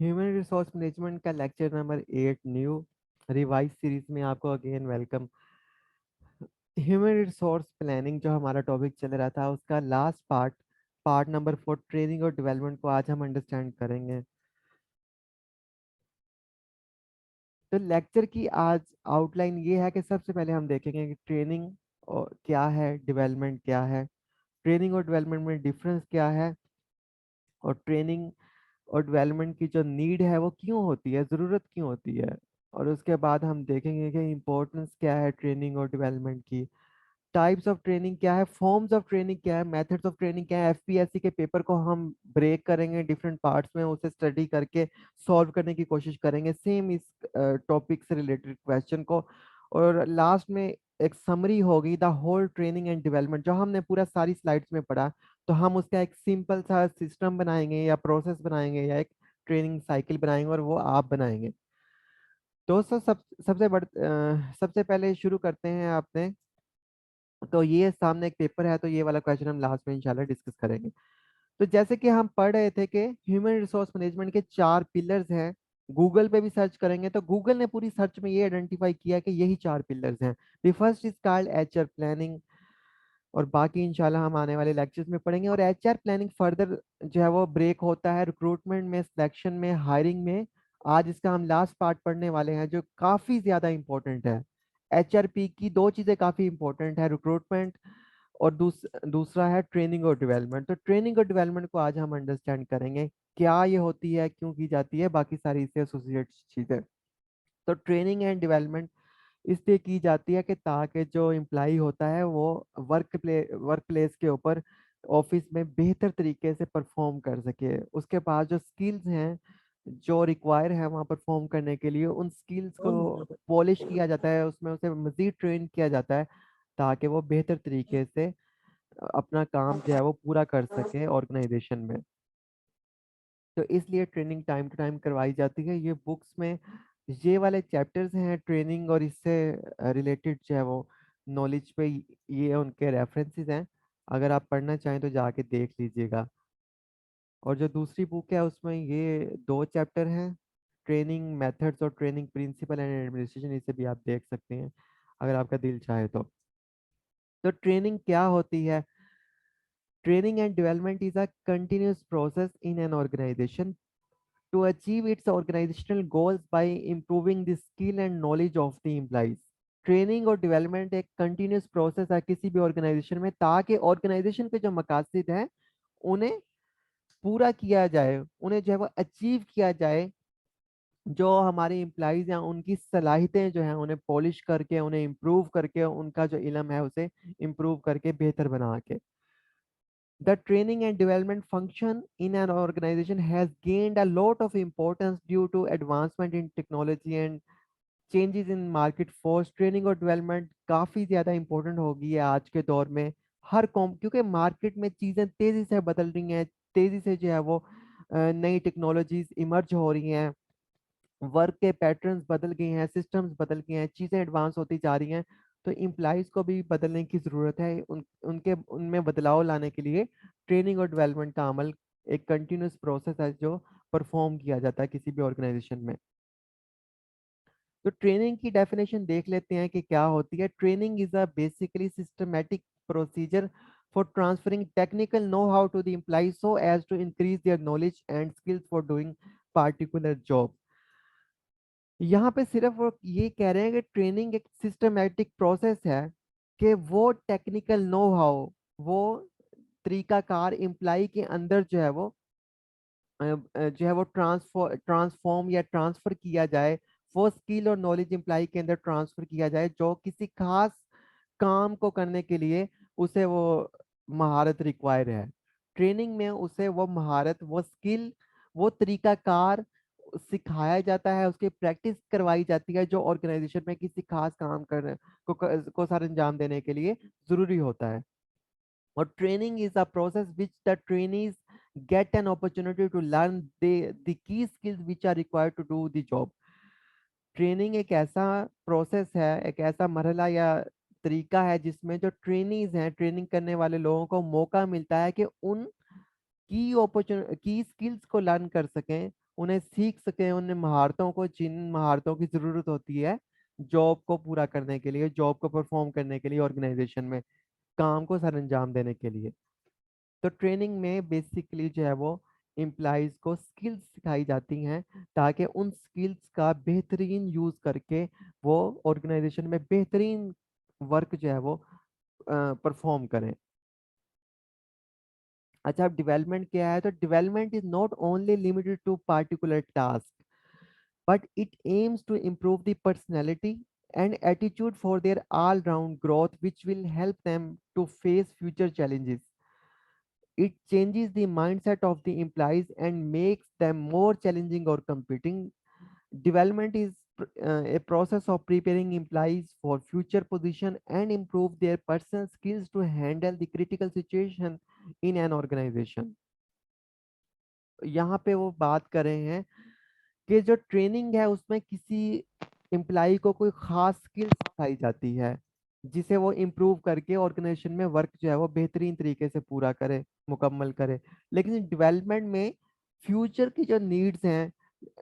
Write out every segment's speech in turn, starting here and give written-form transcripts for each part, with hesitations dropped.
Human resource management का lecture number 8 new revise series में आपको again welcome. Human resource planning जो हमारा टॉपिक चल रहा था उसका लास्ट पार्ट नंबर 4 ट्रेनिंग और डेवलपमेंट को आज हम अंडरस्टैंड करेंगे। तो लेक्चर की आज आउटलाइन ये है कि सबसे पहले हम देखेंगे कि ट्रेनिंग और क्या है, डेवलपमेंट क्या है, ट्रेनिंग और डेवलपमेंट में डिफरेंस क्या है, और ट्रेनिंग और डेवलपमेंट की जो नीड है वो क्यों होती है, ज़रूरत क्यों होती है। और उसके बाद हम देखेंगे कि इम्पोर्टेंस क्या है ट्रेनिंग और डेवलपमेंट की, टाइप्स ऑफ ट्रेनिंग क्या है, फॉर्म्स ऑफ ट्रेनिंग क्या है, मेथड्स ऑफ ट्रेनिंग क्या है। एफपीएससी के पेपर को हम ब्रेक करेंगे डिफरेंट पार्ट्स में, उसे स्टडी करके सॉल्व करने की कोशिश करेंगे सेम इस टॉपिक से रिलेटेड क्वेश्चन को। और लास्ट में एक समरी होगी the whole training and development, जो हमने पूरा सारी स्लाइड्स में पढ़ा। तो हम उसका एक सिंपल सा सिस्टम बनाएंगे या प्रोसेस बनाएंगे या एक ट्रेनिंग साइकिल बनाएंगे और वो आप बनाएंगे। दोस्तों सबसे पहले शुरू करते हैं आपने। तो ये सामने एक पेपर है, तो ये वाला क्वेश्चन हम लास्ट में इंशाल्लाह डिस्कस करेंगे। तो जैसे कि हम पढ़ रहे थे कि ह्यूमन रिसोर्स मैनेजमेंट के 4 पिलर्स हैं। गूगल पे भी सर्च करेंगे तो गूगल ने पूरी सर्च में ये आइडेंटिफाई किया कि यही 4 पिलर्स हैं। The first is called HR planning, और बाकी इंशाल्लाह हम आने वाले लेक्चर्स में पढ़ेंगे। और एचआर प्लानिंग फर्दर जो है वो ब्रेक होता है रिक्रूटमेंट में, सिलेक्शन में, हायरिंग में। आज इसका हम लास्ट पार्ट पढ़ने वाले हैं जो काफ़ी ज़्यादा इंपॉर्टेंट है। एचआरपी की दो चीज़ें काफ़ी इंपॉर्टेंट है, रिक्रूटमेंट और दूसरा है ट्रेनिंग और डेवलपमेंट। तो ट्रेनिंग और डेवलपमेंट को आज हम अंडरस्टैंड करेंगे, क्या ये होती है, क्यों की जाती है, बाकी सारी इससे एसोसिएट चीज़ें। तो ट्रेनिंग एंड डेवलपमेंट इसलिए की जाती है कि ताकि जो एम्प्लॉय होता है वो वर्क प्लेस के ऊपर, ऑफिस में बेहतर तरीके से परफॉर्म कर सके। उसके पास जो स्किल्स हैं जो रिक्वायर है वहाँ परफॉर्म करने के लिए, उन स्किल्स को पॉलिश किया जाता है, उसमें उसे मज़ीद ट्रेन किया जाता है ताकि वो बेहतर तरीके से अपना काम जो है वो पूरा कर सके ऑर्गेनाइजेशन में। तो इसलिए ट्रेनिंग टाइम टू टाइम करवाई जाती है। ये बुक्स में ये वाले चैप्टर्स हैं ट्रेनिंग और इससे रिलेटेड जो है वो नॉलेज पे, ये उनके रेफरेंसेस हैं। अगर आप पढ़ना चाहें तो जाके देख लीजिएगा। और जो दूसरी बुक है उसमें ये 2 चैप्टर हैं, ट्रेनिंग मेथड्स और ट्रेनिंग प्रिंसिपल एंड एडमिनिस्ट्रेशन, इसे भी आप देख सकते हैं अगर आपका दिल चाहे तो। ट्रेनिंग क्या होती है? Training and development is a continuous process in an organisation to achieve its organizational goals by improving the skill and knowledge of the employees। Training और डेवलपमेंट एक कंटिन्यूस प्रोसेस है किसी भी ऑर्गेनाइजेशन में, ताकि ऑर्गेनाइजेशन के जो मकासद हैं उन्हें पूरा किया जाए, उन्हें जो है वो अचीव किया जाए। जो हमारे एम्प्लॉयज हैं उनकी सलाहियतें जो हैं उन्हें पॉलिश करके, उन्हें इम्प्रूव करके, उनका जो इल्म है उसे इम्प्रूव करके बेहतर बना के। The training and development function in an organization has gained a lot of importance due to advancement in technology and changes in market force। Training और डेवलपमेंट काफ़ी ज़्यादा इंपॉर्टेंट हो गई है आज के दौर में। हर कॉम क्योंकि मार्केट में चीज़ें तेज़ी से बदल रही हैं, तेज़ी से जो है वो नई टेक्नोलॉजीज इमर्ज हो रही हैं, वर्क के पैटर्न्स बदल गए हैं, सिस्टम्स बदल गए हैं, चीज़ें एडवांस होती जा रही हैं। तो इम्प्लाइज को भी बदलने की ज़रूरत है। उनके उनमें बदलाव लाने के लिए ट्रेनिंग और डेवलपमेंट का अमल एक कंटिन्यूस प्रोसेस है जो परफॉर्म किया जाता है किसी भी ऑर्गेनाइजेशन में। तो ट्रेनिंग की डेफिनेशन देख लेते हैं कि क्या होती है। Training is a basically systematic procedure for transferring technical know how to the employees so as to increase their knowledge and skills for doing particular job. यहाँ पे सिर्फ वो ये कह रहे हैं कि ट्रेनिंग एक सिस्टमेटिक प्रोसेस है कि वो टेक्निकल नो हाउ, वो तरीकाकार इम्प्लाई के अंदर जो है वो जो है वो ट्रांसफॉर्म या ट्रांसफर किया जाए, वो स्किल और नॉलेज इम्प्लाई के अंदर ट्रांसफर किया जाए जो किसी खास काम को करने के लिए उसे वो महारत रिक्वायर है। ट्रेनिंग में उसे वो महारत, वो स्किल, वो तरीकाकार सिखाया जाता है, उसकी प्रैक्टिस करवाई जाती है जो ऑर्गेनाइजेशन में किसी खास काम करने को सर अंजाम देने के लिए जरूरी होता है। और training is a process which the trainees get an opportunity to learn the key skills which are required to do the job। Training एक ऐसा प्रोसेस है, एक ऐसा मरहला या तरीका है जिसमें जो ट्रेनीज हैं, ट्रेनिंग करने वाले लोगों को मौका मिलता है कि उन की स्किल्स को लर्न कर सकें, उन्हें सीख सकें, उन महारतों को, जिन महारतों की जरूरत होती है जॉब को पूरा करने के लिए, जॉब को परफॉर्म करने के लिए, ऑर्गेनाइजेशन में काम को सर अंजाम देने के लिए। तो ट्रेनिंग में बेसिकली जो है वो एम्प्लॉयज को स्किल्स सिखाई जाती हैं, ताकि उन स्किल्स का बेहतरीन यूज करके वो ऑर्गेनाइजेशन में बेहतरीन वर्क जो है वो परफॉर्म करें। अच्छा, अब डेवलपमेंट क्या है? तो development is not only limited to particular task, but it aims to improve the personality and attitude for their all round growth, which will help them to face future challenges. It changes the mindset of the employees and makes them more challenging or competing. Development is a process of preparing employees for future position and improve their personal skills to handle the critical situation in an organization. यहाँ पे वो बात कर रहे हैं कि जो training है उसमें किसी एम्प्लाई को कोई खास स्किल सिखाई जाती है, जिसे वो इम्प्रूव करके ऑर्गेनाइजेशन में वर्क जो है वो बेहतरीन तरीके से पूरा करे, मुकम्मल करे। लेकिन डेवलपमेंट में फ्यूचर की जो नीड्स हैं,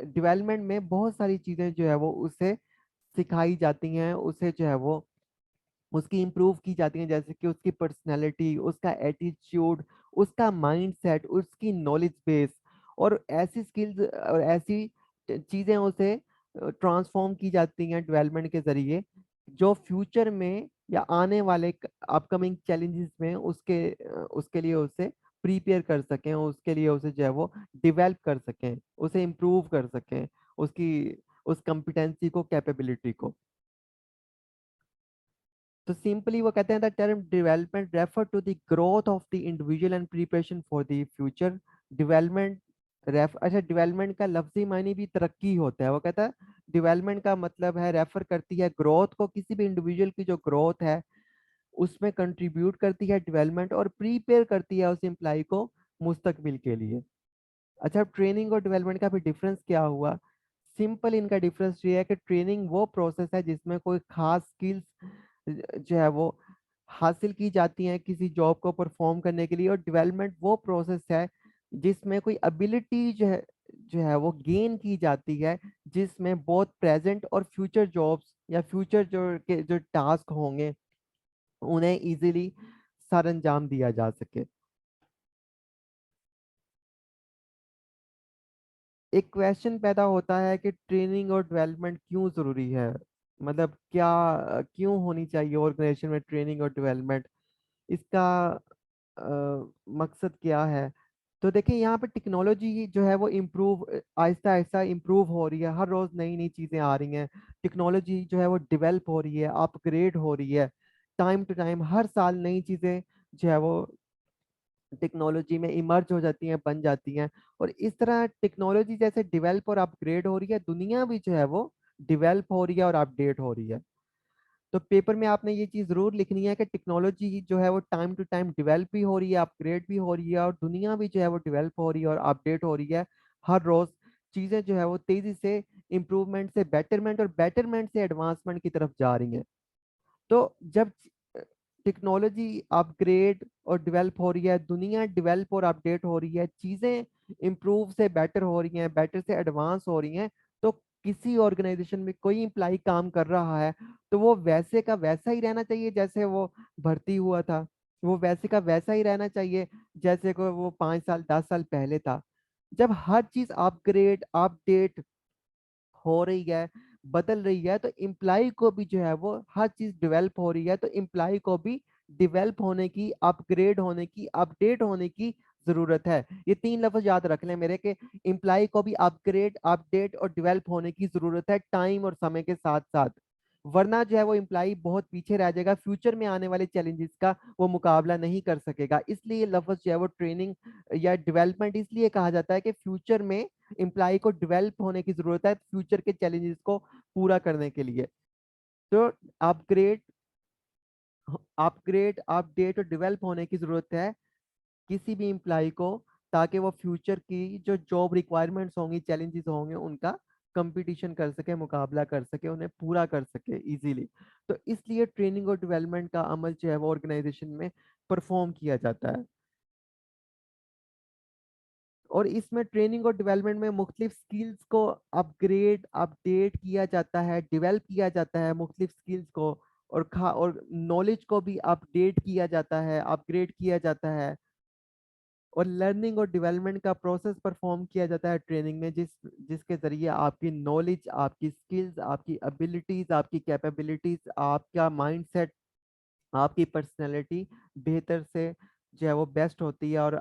डेवलपमेंट में बहुत सारी चीज़ें जो है वो उसे सिखाई जाती हैं, उसे जो है वो उसकी इम्प्रूव की जाती हैं, जैसे कि उसकी पर्सनैलिटी, उसका एटीट्यूड, उसका माइंडसेट, उसकी नॉलेज बेस, और ऐसी स्किल्स और ऐसी चीज़ें उसे ट्रांसफॉर्म की जाती हैं डेवलपमेंट के ज़रिए, जो फ्यूचर में या आने वाले अपकमिंग चैलेंजेस में उसके लिए उसे प्रिपेयर कर सकें, उसके लिए उसे जो है वो डिवेल्प कर सकें, उसे इम्प्रूव कर सकें, उसकी उस कॉम्पिटेंसी को, कैपेबिलिटी को। तो सिंपली वो कहते हैं the term development refer to the growth of the individual and preparation for the future. Development ref अच्छा, डेवलपमेंट का लफ्जी मायने भी तरक्की होता है। वो कहता है डेवलपमेंट का मतलब है, रेफर करती है ग्रोथ को, किसी भी इंडिविजुअल की जो ग्रोथ है उसमें कंट्रीब्यूट करती है डेवलपमेंट, और प्रीपेयर करती है उस एम्प्लाई को मुस्तकबिल के लिए। अच्छा, ट्रेनिंग और डेवलपमेंट का भी डिफरेंस क्या हुआ? सिंपल इनका डिफरेंस ये है कि ट्रेनिंग वो प्रोसेस है जिसमें कोई खास स्किल्स जो है वो हासिल की जाती हैं किसी जॉब को परफॉर्म करने के लिए, और डेवलपमेंट वो प्रोसेस है जिसमें कोई एबिलिटी जो है वो गेन की जाती है, जिसमें बहुत प्रेजेंट और फ्यूचर जॉब्स या फ्यूचर जो टास्क होंगे उन्हें इजीली सर अंजाम दिया जा सके। एक क्वेश्चन पैदा होता है कि ट्रेनिंग और डेवलपमेंट क्यों जरूरी है, मतलब क्या क्यों होनी चाहिए ऑर्गेनाइजेशन में ट्रेनिंग और डेवलपमेंट, इसका मकसद क्या है? तो देखिए, यहाँ पे टेक्नोलॉजी जो है वो इम्प्रूव, आहिस्ता आहिस्ता इम्प्रूव हो रही है, हर रोज नई नई चीजें आ रही हैं, टेक्नोलॉजी जो है वो डेवलप हो रही है, अपग्रेड हो रही है, टाइम टू टाइम हर साल नई चीजें जो है वो टेक्नोलॉजी में इमर्ज हो जाती हैं, बन जाती हैं। और इस तरह टेक्नोलॉजी जैसे डेवलप और अपग्रेड हो रही है, दुनिया भी जो है वो डेवलप हो रही है और अपडेट हो रही है। तो पेपर में आपने ये चीज़ जरूर लिखनी है कि टेक्नोलॉजी जो है वो टाइम टू टाइम डेवलप भी हो रही है, अपग्रेड भी हो रही है, और दुनिया भी जो है वो डेवलप हो रही है और अपडेट हो रही है। हर रोज चीज़ें जो है वो तेजी से इम्प्रूवमेंट से बेटरमेंट, और बेटरमेंट से एडवांसमेंट की तरफ जा रही हैं। तो जब टेक्नोलॉजी अपग्रेड और डेवलप हो रही है, दुनिया डेवलप और अपडेट हो रही है, चीज़ें इम्प्रूव से बेटर हो रही हैं, बेटर से एडवांस हो रही हैं, तो किसी ऑर्गेनाइजेशन में कोई इम्प्लाई काम कर रहा है तो वो वैसे का वैसा ही रहना चाहिए जैसे वो भर्ती हुआ था, वो वैसे का वैसा ही रहना चाहिए जैसे को वो 5 साल 10 साल पहले था। जब हर चीज़ अपग्रेड अपडेट हो रही है, बदल रही है, तो इम्प्लाई को भी जो है वो हर चीज डेवलप हो रही है, तो इम्प्लाई को भी डेवलप होने की, अपग्रेड होने की, अपडेट होने की जरूरत है। ये 3 लफ्ज याद रख लें मेरे के, इम्प्लाई को भी अपग्रेड, अपडेट और डेवलप होने की जरूरत है टाइम और समय के साथ साथ, वरना जो है वो इम्प्लाई बहुत पीछे रह जाएगा, फ्यूचर में आने वाले चैलेंजेस का वो मुकाबला नहीं कर सकेगा। इसलिए ये लफ्ज जो है वो ट्रेनिंग या डेवलपमेंट इसलिए कहा जाता है कि फ्यूचर में इम्प्लाई को डेवलप होने की जरूरत है फ्यूचर के चैलेंजेस को पूरा करने के लिए। तो अपग्रेड अपग्रेड अपडेट और डेवलप होने की जरूरत है किसी भी इम्प्लाई को, ताकि वो फ्यूचर की जो जॉब रिक्वायरमेंट्स होंगी, चैलेंजेस होंगे, उनका कंपटीशन कर सके, मुकाबला कर सके, उन्हें पूरा कर सके इजीली। तो इसलिए ट्रेनिंग और डेवलपमेंट का अमल जो है वो ऑर्गेनाइजेशन में परफॉर्म किया जाता है। और इसमें ट्रेनिंग और डेवलपमेंट में मुख्तलिफ स्किल्स को अपग्रेड अपडेट किया जाता है, डेवलप किया जाता है मुख्तलिफ स्किल्स को, और नॉलेज को भी अपडेट किया जाता है, अपग्रेड किया जाता है, और लर्निंग और डेवलपमेंट का प्रोसेस परफॉर्म किया जाता है ट्रेनिंग में, जिसके ज़रिए आपकी नॉलेज, आपकी स्किल्स, आपकी एबिलिटीज़, आपकी कैपेबिलिटीज़, आपका माइंडसेट, आपकी पर्सनैलिटी बेहतर से जो है वो बेस्ट होती है, और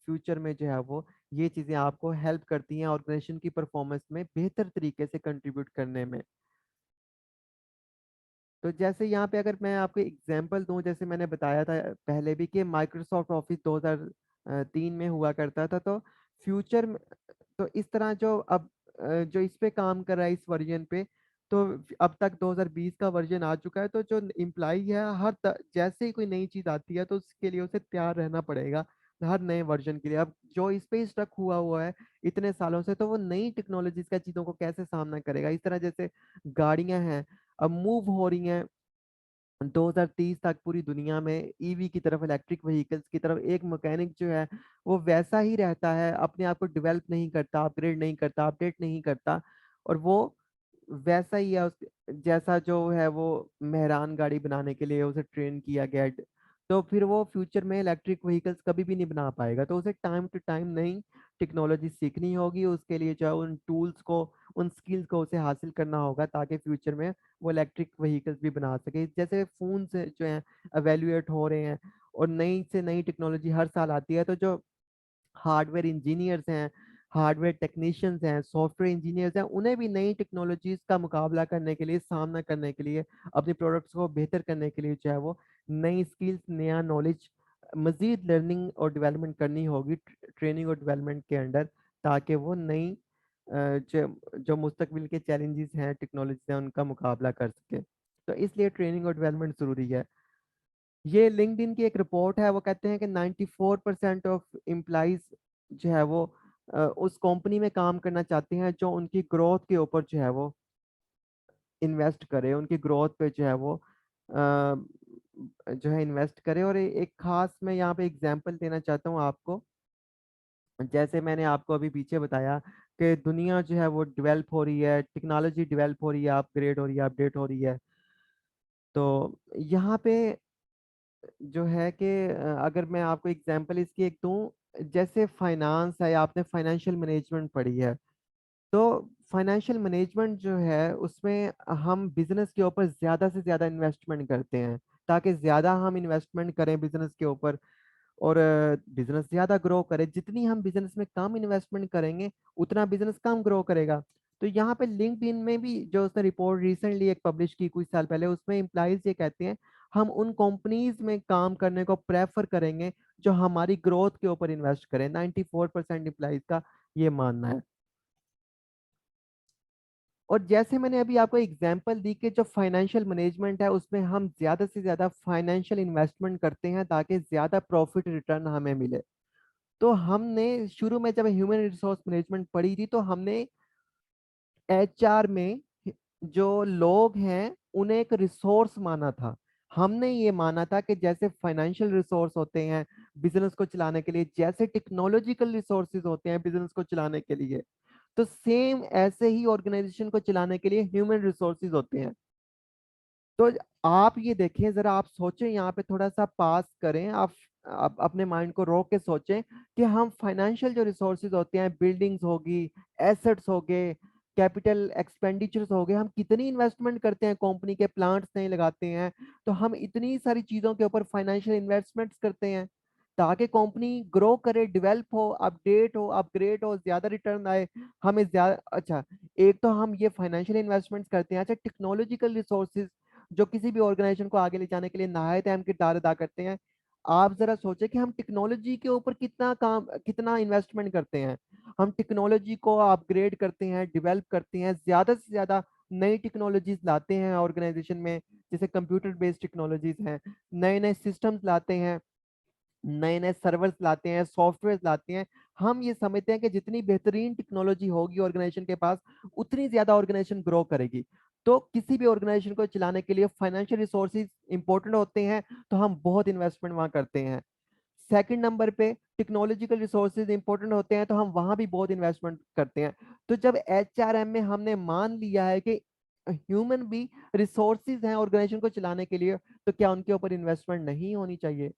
फ्यूचर में जो है वो ये चीज़ें आपको हेल्प करती हैं ऑर्गेनाइजेशन की परफॉर्मेंस में बेहतर तरीके से कंट्रीब्यूट करने में। तो जैसे यहाँ पे अगर मैं आपको एग्जांपल दूं, जैसे मैंने बताया था पहले भी कि माइक्रोसॉफ्ट ऑफिस 2003 में हुआ करता था, तो फ्यूचर में तो इस तरह जो अब जो इस पे काम कर रहा है इस वर्जन पे, तो अब तक 2020 का वर्जन आ चुका है, तो जो एम्प्लॉई है जैसे ही कोई नई चीज़ आती है तो उसके लिए उसे तैयार रहना पड़ेगा हर नए वर्जन के लिए। अब जो इस पे स्टक हुआ हुआ है इतने सालों से, तो वो नई टेक्नोलॉजीज का चीज़ों को कैसे सामना करेगा। इस तरह जैसे गाड़ियां हैं अब मूव हो रही हैं 2030 तक पूरी दुनिया में ईवी की तरफ, इलेक्ट्रिक व्हीकल्स की तरफ, एक मैकेनिक जो है वो वैसा ही रहता है, अपने आप को डेवलप नहीं करता, अपग्रेड नहीं करता, अपडेट नहीं करता, और वो वैसा ही है जैसा जो है वो मेहरान गाड़ी बनाने के लिए उसे ट्रेन किया गया है। तो फिर वो फ्यूचर में इलेक्ट्रिक व्हीकल्स कभी भी नहीं बना पाएगा, तो उसे टाइम टू टाइम नई टेक्नोलॉजी सीखनी होगी, उसके लिए जो है उन टूल्स को, उन स्किल्स को उसे हासिल करना होगा, ताकि फ्यूचर में वो इलेक्ट्रिक व्हीकल्स भी बना सके। जैसे फोन से जो हैं एवेल्युएट हो रहे हैं, और नई से नई टेक्नोलॉजी हर साल आती है, तो जो हार्डवेयर इंजीनियर्स हैं, हार्डवेयर टेक्नीशियंस हैं, सॉफ्टवेयर इंजीनियर्स हैं, उन्हें भी नई टेक्नोलॉजीज का मुकाबला करने के लिए, सामना करने के लिए, अपने प्रोडक्ट्स को बेहतर करने के लिए जो है वो नई स्किल्स, नया नॉलेज, मजीद लर्निंग और डेवलपमेंट करनी होगी ट्रेनिंग और डेवलपमेंट के अंडर, ताकि वो नई जो मुस्तकबिल के चैलेंजेस हैं, टेक्नोलॉजी हैं, उनका मुकाबला कर सके। तो इसलिए ट्रेनिंग और डेवलपमेंट ज़रूरी है। ये लिंक्डइन की एक रिपोर्ट है, वो कहते हैं कि 94% ऑफ एम्प्लॉइज जो है वो उस कंपनी में काम करना चाहते हैं जो उनकी ग्रोथ के ऊपर जो है वो इन्वेस्ट करे, उनकी ग्रोथ पे जो है वो जो है इन्वेस्ट करे। और एक खास मैं यहाँ पे एग्जांपल देना चाहता हूँ आपको। जैसे मैंने आपको अभी पीछे बताया कि दुनिया जो है वो डेवलप हो रही है, टेक्नोलॉजी डेवलप हो रही है, अपग्रेड हो रही है, अपडेट हो रही है। तो यहाँ पे जो है कि अगर मैं आपको एग्जांपल इसकी एक दूं, जैसे फाइनेंस है, आपने फाइनेंशियल मैनेजमेंट पढ़ी है, तो फाइनेंशियल मैनेजमेंट जो है उसमें हम बिजनेस के ऊपर ज़्यादा से ज़्यादा इन्वेस्टमेंट करते हैं, ताकि ज़्यादा हम इन्वेस्टमेंट करें बिजनेस के ऊपर, और बिजनेस ज्यादा ग्रो करे। जितनी हम बिजनेस में कम इन्वेस्टमेंट करेंगे उतना बिजनेस कम ग्रो करेगा। तो यहाँ पे लिंक्डइन में भी जो उसने रिपोर्ट रिसेंटली एक पब्लिश की कुछ साल पहले, उसमें एम्प्लॉइज ये कहते हैं हम उन कंपनीज में काम करने को प्रेफर करेंगे जो हमारी ग्रोथ के ऊपर इन्वेस्ट करें। 94% एम्प्लॉइज का ये मानना है। और जैसे मैंने अभी आपको एग्जांपल दी कि जो फाइनेंशियल मैनेजमेंट है उसमें हम ज्यादा से ज्यादा फाइनेंशियल इन्वेस्टमेंट करते हैं ताकि ज्यादा प्रॉफिट रिटर्न हमें मिले। तो हमने शुरू में जब ह्यूमन रिसोर्स मैनेजमेंट पढ़ी थी, तो हमने एचआर में जो लोग हैं उन्हें एक रिसोर्स माना था। हमने ये माना था कि जैसे फाइनेंशियल रिसोर्स होते हैं बिजनेस को चलाने के लिए, जैसे टेक्नोलॉजिकल रिसोर्सेज होते हैं बिजनेस को चलाने के लिए, तो सेम ऐसे ही ऑर्गेनाइजेशन को चलाने के लिए ह्यूमन रिसोर्सेज होते हैं। तो आप ये देखें, जरा आप सोचें, यहाँ पे थोड़ा सा पास करें आप अपने माइंड को रोक के सोचें कि हम फाइनेंशियल जो रिसोर्सेज होते हैं, बिल्डिंग्स होगी, एसेट्स हो गए, कैपिटल एक्सपेंडिचर्स हो गए, हम कितनी इन्वेस्टमेंट करते हैं, कंपनी के प्लांट्स नहीं लगाते हैं, तो हम इतनी सारी चीज़ों के ऊपर फाइनेंशियल इन्वेस्टमेंट्स करते हैं ताकि कंपनी ग्रो करे, डेवलप हो, अपडेट हो, अपग्रेड हो, ज्यादा रिटर्न आए हमें ज्यादा। अच्छा, एक तो हम ये फाइनेंशियल इन्वेस्टमेंट्स करते हैं। अच्छा, टेक्नोलॉजिकल रिसोर्सेज जो किसी भी ऑर्गेनाइजेशन को आगे ले जाने के लिए नहायत अहम किरदार अदा करते हैं। आप जरा सोचें कि हम टेक्नोलॉजी के ऊपर कितना इन्वेस्टमेंट करते हैं। हम टेक्नोलॉजी को अपग्रेड करते हैं, डेवलप करते हैं, ज्यादा से ज्यादा नई टेक्नोलॉजीज लाते हैं ऑर्गेनाइजेशन में, जैसे कंप्यूटर बेस्ड टेक्नोलॉजीज हैं, नए नए सिस्टम्स लाते हैं, नए नए सर्वर्स लाते हैं, सॉफ्टवेयर लाते हैं। हम ये समझते हैं कि जितनी बेहतरीन टेक्नोलॉजी होगी ऑर्गेनाइजेशन के पास, उतनी ज्यादा ऑर्गेनाइजेशन ग्रो करेगी। तो किसी भी ऑर्गेनाइजेशन को चलाने के लिए फाइनेंशियल रिसोर्सेज इंपॉर्टेंट होते हैं, तो हम बहुत इन्वेस्टमेंट वहां करते हैं। सेकंड नंबर पे टेक्नोलॉजिकल रिसोर्सेज इंपॉर्टेंट होते हैं, तो हम वहां भी बहुत इन्वेस्टमेंट करते हैं। तो जब HRM में हमने मान लिया है कि ह्यूमन भी रिसोर्सेज हैं ऑर्गेनाइजेशन को चलाने के लिए, तो क्या उनके ऊपर इन्वेस्टमेंट नहीं होनी चाहिए?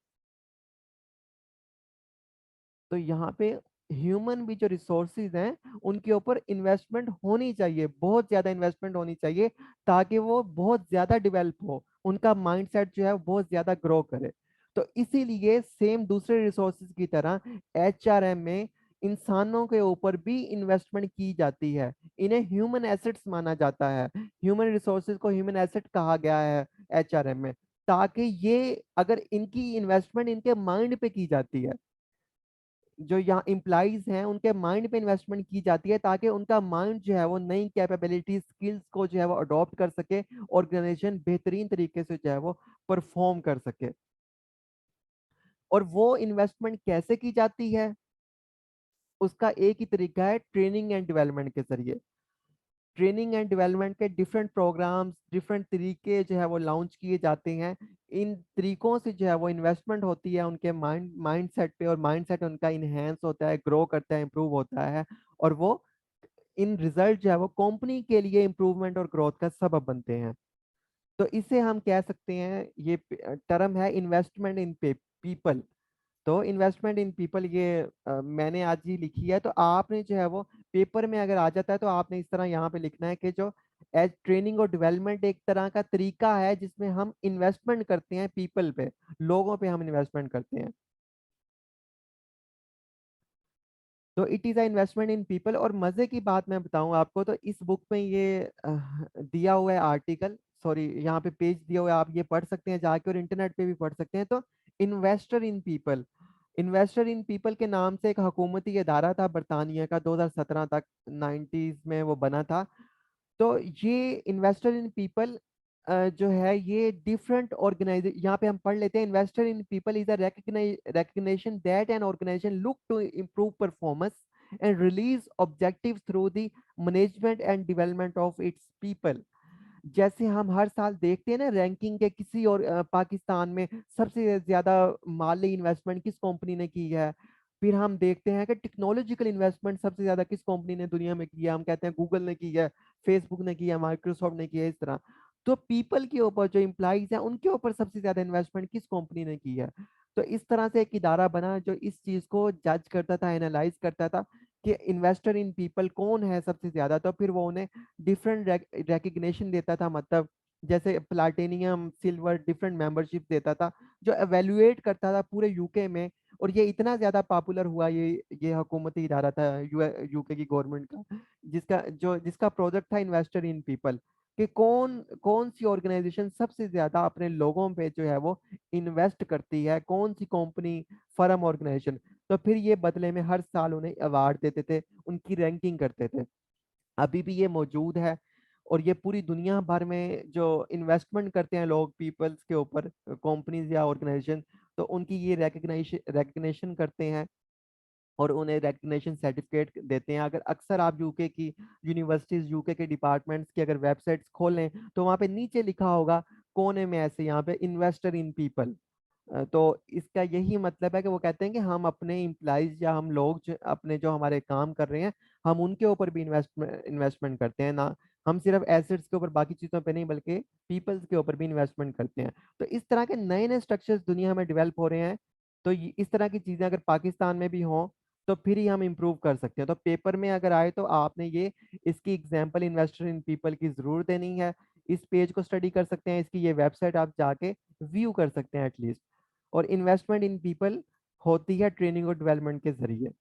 तो यहाँ पे ह्यूमन भी जो रिसोर्सेज हैं उनके ऊपर इन्वेस्टमेंट होनी चाहिए, बहुत ज्यादा इन्वेस्टमेंट होनी चाहिए, ताकि वो बहुत ज्यादा डेवलप हो, उनका माइंडसेट जो है वो बहुत ज्यादा ग्रो करे। तो इसीलिए सेम दूसरे रिसोर्सेज की तरह HRM में इंसानों के ऊपर भी इन्वेस्टमेंट की जाती है। इन्हें ह्यूमन एसेट्स माना जाता है, ह्यूमन रिसोर्सेज को ह्यूमन एसेट कहा गया है HRM में, ताकि ये अगर इनकी इन्वेस्टमेंट इनके माइंड पे की जाती है, जो यहाँ इम्प्लाइज हैं उनके माइंड पे इन्वेस्टमेंट की जाती है, ताकि उनका माइंड जो है वो नई कैपेबिलिटी स्किल्स को जो है वो अडॉप्ट कर सके, ऑर्गेनाइजेशन बेहतरीन तरीके से जो है वो परफॉर्म कर सके। और वो इन्वेस्टमेंट कैसे की जाती है? उसका एक ही तरीका है, ट्रेनिंग एंड डेवलपमेंट के जरिए। ट्रेनिंग एंड डेवलपमेंट के डिफरेंट प्रोग्राम्स, डिफरेंट तरीके जो है वो लॉन्च किए जाते हैं। इन तरीकों से जो है वो इन्वेस्टमेंट होती है उनके माइंड सेट पे, और माइंड सेट उनका इन्हेंस होता है, ग्रो करता है, इंप्रूव होता है, और वो इन रिजल्ट जो है वो कंपनी के लिए इंप्रूवमेंट और ग्रोथ का सबब बनते हैं। तो इसे हम कह सकते हैं, ये टर्म है इन्वेस्टमेंट इन पीपल। तो इन्वेस्टमेंट इन पीपल ये मैंने आज ही लिखी है, तो आपने जो है वो पेपर में अगर आ जाता है तो आपने इस तरह यहाँ पे लिखना है कि जो एज ट्रेनिंग और डेवलपमेंट एक तरह का तरीका है जिसमें हम इन्वेस्टमेंट करते हैं पीपल पे, लोगों पे हम इन्वेस्टमेंट करते हैं। तो it is a investment in people. और मज़े की बात मैं बताऊं आपको, तो इस बुक में ये दिया हुआ है आर्टिकल, सॉरी यहाँ पे पेज दिया हुआ है, आप ये पढ़ सकते हैं जाके, और इंटरनेट पे भी पढ़ सकते हैं। तो investor in people, investor in people के नाम से एक हुकूमती इदारा था बरतानिया का, 2017 तक 90s में वो बना था। तो ये इन्वेस्टर इन पीपल जो है ये डिफरेंट ऑर्गेनाइजेशन, यहाँ पे हम पढ़ लेते हैं, investor in people is a recognition that an organization look to improve performance and release objectives through the management and development of its people। जैसे हम हर साल देखते हैं ना रैंकिंग के, किसी और पाकिस्तान में सबसे ज्यादा माली इन्वेस्टमेंट किस कंपनी ने की है, फिर हम देखते हैं कि टेक्नोलॉजिकल इन्वेस्टमेंट सबसे ज्यादा किस कंपनी ने दुनिया में किया, हम कहते हैं गूगल ने की है, फेसबुक ने किया, माइक्रोसॉफ्ट ने किया, इस तरह। तो पीपल के ऊपर, जो इम्प्लाइज हैं उनके ऊपर सबसे ज्यादा इन्वेस्टमेंट किस कंपनी ने की है। तो इस तरह से एक इदारा बना जो इस चीज को जज करता था, एनालाइज करता था कि इन्वेस्टर इन पीपल कौन है सबसे ज्यादा, तो फिर वो उन्हें डिफरेंट रिकग्निशन देता था, मतलब जैसे प्लाटिनियम, सिल्वर, डिफरेंट मेंबरशिप देता था, जो एवेल्युएट करता था पूरे यूके में। और ये इतना ज्यादा पॉपुलर हुआ, ये हुकूमती इदारा था यूके की गवर्नमेंट का, जिसका प्रोजेक्ट था इन्वेस्टर इन पीपल, कि कौन कौन सी ऑर्गेनाइजेशन सबसे ज्यादा अपने लोगों पे जो है वो इन्वेस्ट करती है, कौन सी कंपनी, फर्म, ऑर्गेनाइजेशन। तो फिर ये बदले में हर साल उन्हें अवार्ड देते थे, उनकी रैंकिंग करते थे। अभी भी ये मौजूद है, और ये पूरी दुनिया भर में जो इन्वेस्टमेंट करते हैं लोग पीपल्स के ऊपर, कंपनीज या ऑर्गेनाइजेशन, तो उनकी ये रिकग्निशन करते हैं, और उन्हें रिकग्निशन सर्टिफिकेट देते हैं। अगर अक्सर आप यूके की यूनिवर्सिटीज, यूके के डिपार्टमेंट्स की अगर वेबसाइट्स खोलें, तो वहाँ पे नीचे लिखा होगा कोने में ऐसे यहाँ पे इन्वेस्टर इन पीपल। तो इसका यही मतलब है कि वो कहते हैं कि हम अपने इम्प्लाइज या हम लोग जो अपने जो हमारे काम कर रहे हैं, हम उनके ऊपर भी इन्वेस्टमेंट करते हैं ना, हम सिर्फ एसेट्स के ऊपर, बाकी चीज़ों पे नहीं, बल्कि पीपल्स के ऊपर भी इन्वेस्टमेंट करते हैं। तो इस तरह के नए नए स्ट्रक्चर्स दुनिया में डेवलप हो रहे हैं। तो इस तरह की चीज़ें अगर पाकिस्तान में भी हों, तो फिर ही हम इम्प्रूव कर सकते हैं। तो पेपर में अगर आए तो आपने ये इसकी एग्जाम्पल इन्वेस्टर इन पीपल की ज़रूर देनी है। इस पेज को स्टडी कर सकते हैं, इसकी ये वेबसाइट आप जाके व्यू कर सकते हैं एटलीस्ट। और इन्वेस्टमेंट इन पीपल होती है ट्रेनिंग और डेवलपमेंट के जरिए।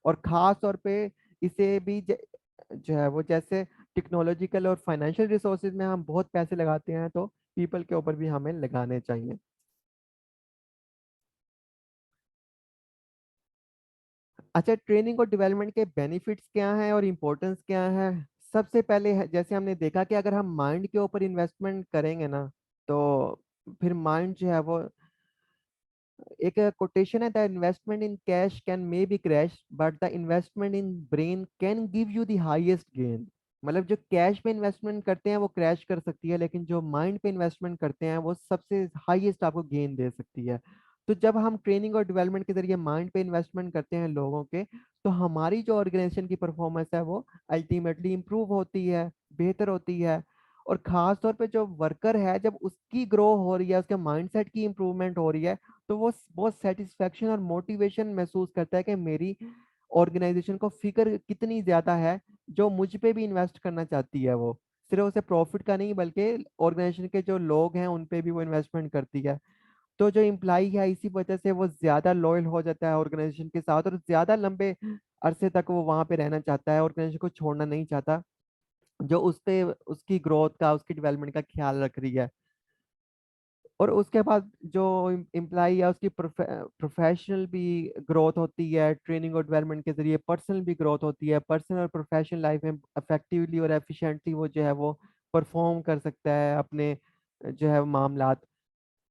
और खास तौर पे इसे भी जो है वो, जैसे टेक्नोलॉजिकल और फाइनेंशियल रिसोर्सेज में हम बहुत पैसे लगाते हैं, तो पीपल के ऊपर भी हमें लगाने चाहिए। अच्छा, ट्रेनिंग और डेवलपमेंट के बेनिफिट्स क्या हैं और इम्पोर्टेंस क्या है? सबसे पहले जैसे हमने देखा कि अगर हम माइंड के ऊपर इन्वेस्टमेंट करेंगे ना, तो फिर माइंड जो है वो, एक कोटेशन है, the investment in cash can may be crash but the investment in brain can give you the highest gain. मतलब जो कैश पे इन्वेस्टमेंट करते हैं वो क्रैश कर सकती है, लेकिन जो माइंड पे इन्वेस्टमेंट करते हैं वो सबसे हाईएस्ट आपको गेन दे सकती है। तो जब हम ट्रेनिंग और डेवलपमेंट के जरिए माइंड पे इन्वेस्टमेंट करते हैं लोगों के, तो हमारी जो ऑर्गेनाइजेशन की परफॉर्मेंस है वो अल्टीमेटली इम्प्रूव होती है, बेहतर होती है। और खास तौर पे जो वर्कर है, जब उसकी ग्रो हो रही है, उसके माइंडसेट की इम्प्रूवमेंट हो रही है, तो वो बहुत सेटिस्फेक्शन और मोटिवेशन महसूस करता है कि मेरी ऑर्गेनाइजेशन को फिक्र कितनी ज्यादा है, जो मुझ पे भी इन्वेस्ट करना चाहती है। वो सिर्फ उसे प्रॉफिट का नहीं, बल्कि ऑर्गेनाइजेशन के जो लोग हैं उन पे भी वो इन्वेस्टमेंट करती है। तो जो इम्प्लाई है, इसी वजह से वो ज्यादा लॉयल हो जाता है ऑर्गेनाइजेशन के साथ, और ज्यादा लंबे अरसे तक वो वहां पे रहना चाहता है, ऑर्गेनाइजेशन को छोड़ना नहीं चाहता, जो उस पे उसकी ग्रोथ का, उसकी डेवलपमेंट का ख्याल रख रही है। और उसके बाद जो इम्प्लाई है, उसकी प्रोफेशनल भी ग्रोथ होती है, ट्रेनिंग और डेवलपमेंट के जरिए पर्सनल भी ग्रोथ होती है। पर्सनल और प्रोफेशनल लाइफ में इफेक्टिवली और एफिशिएंटली वो जो है वो परफॉर्म कर सकता है अपने जो है मामलात।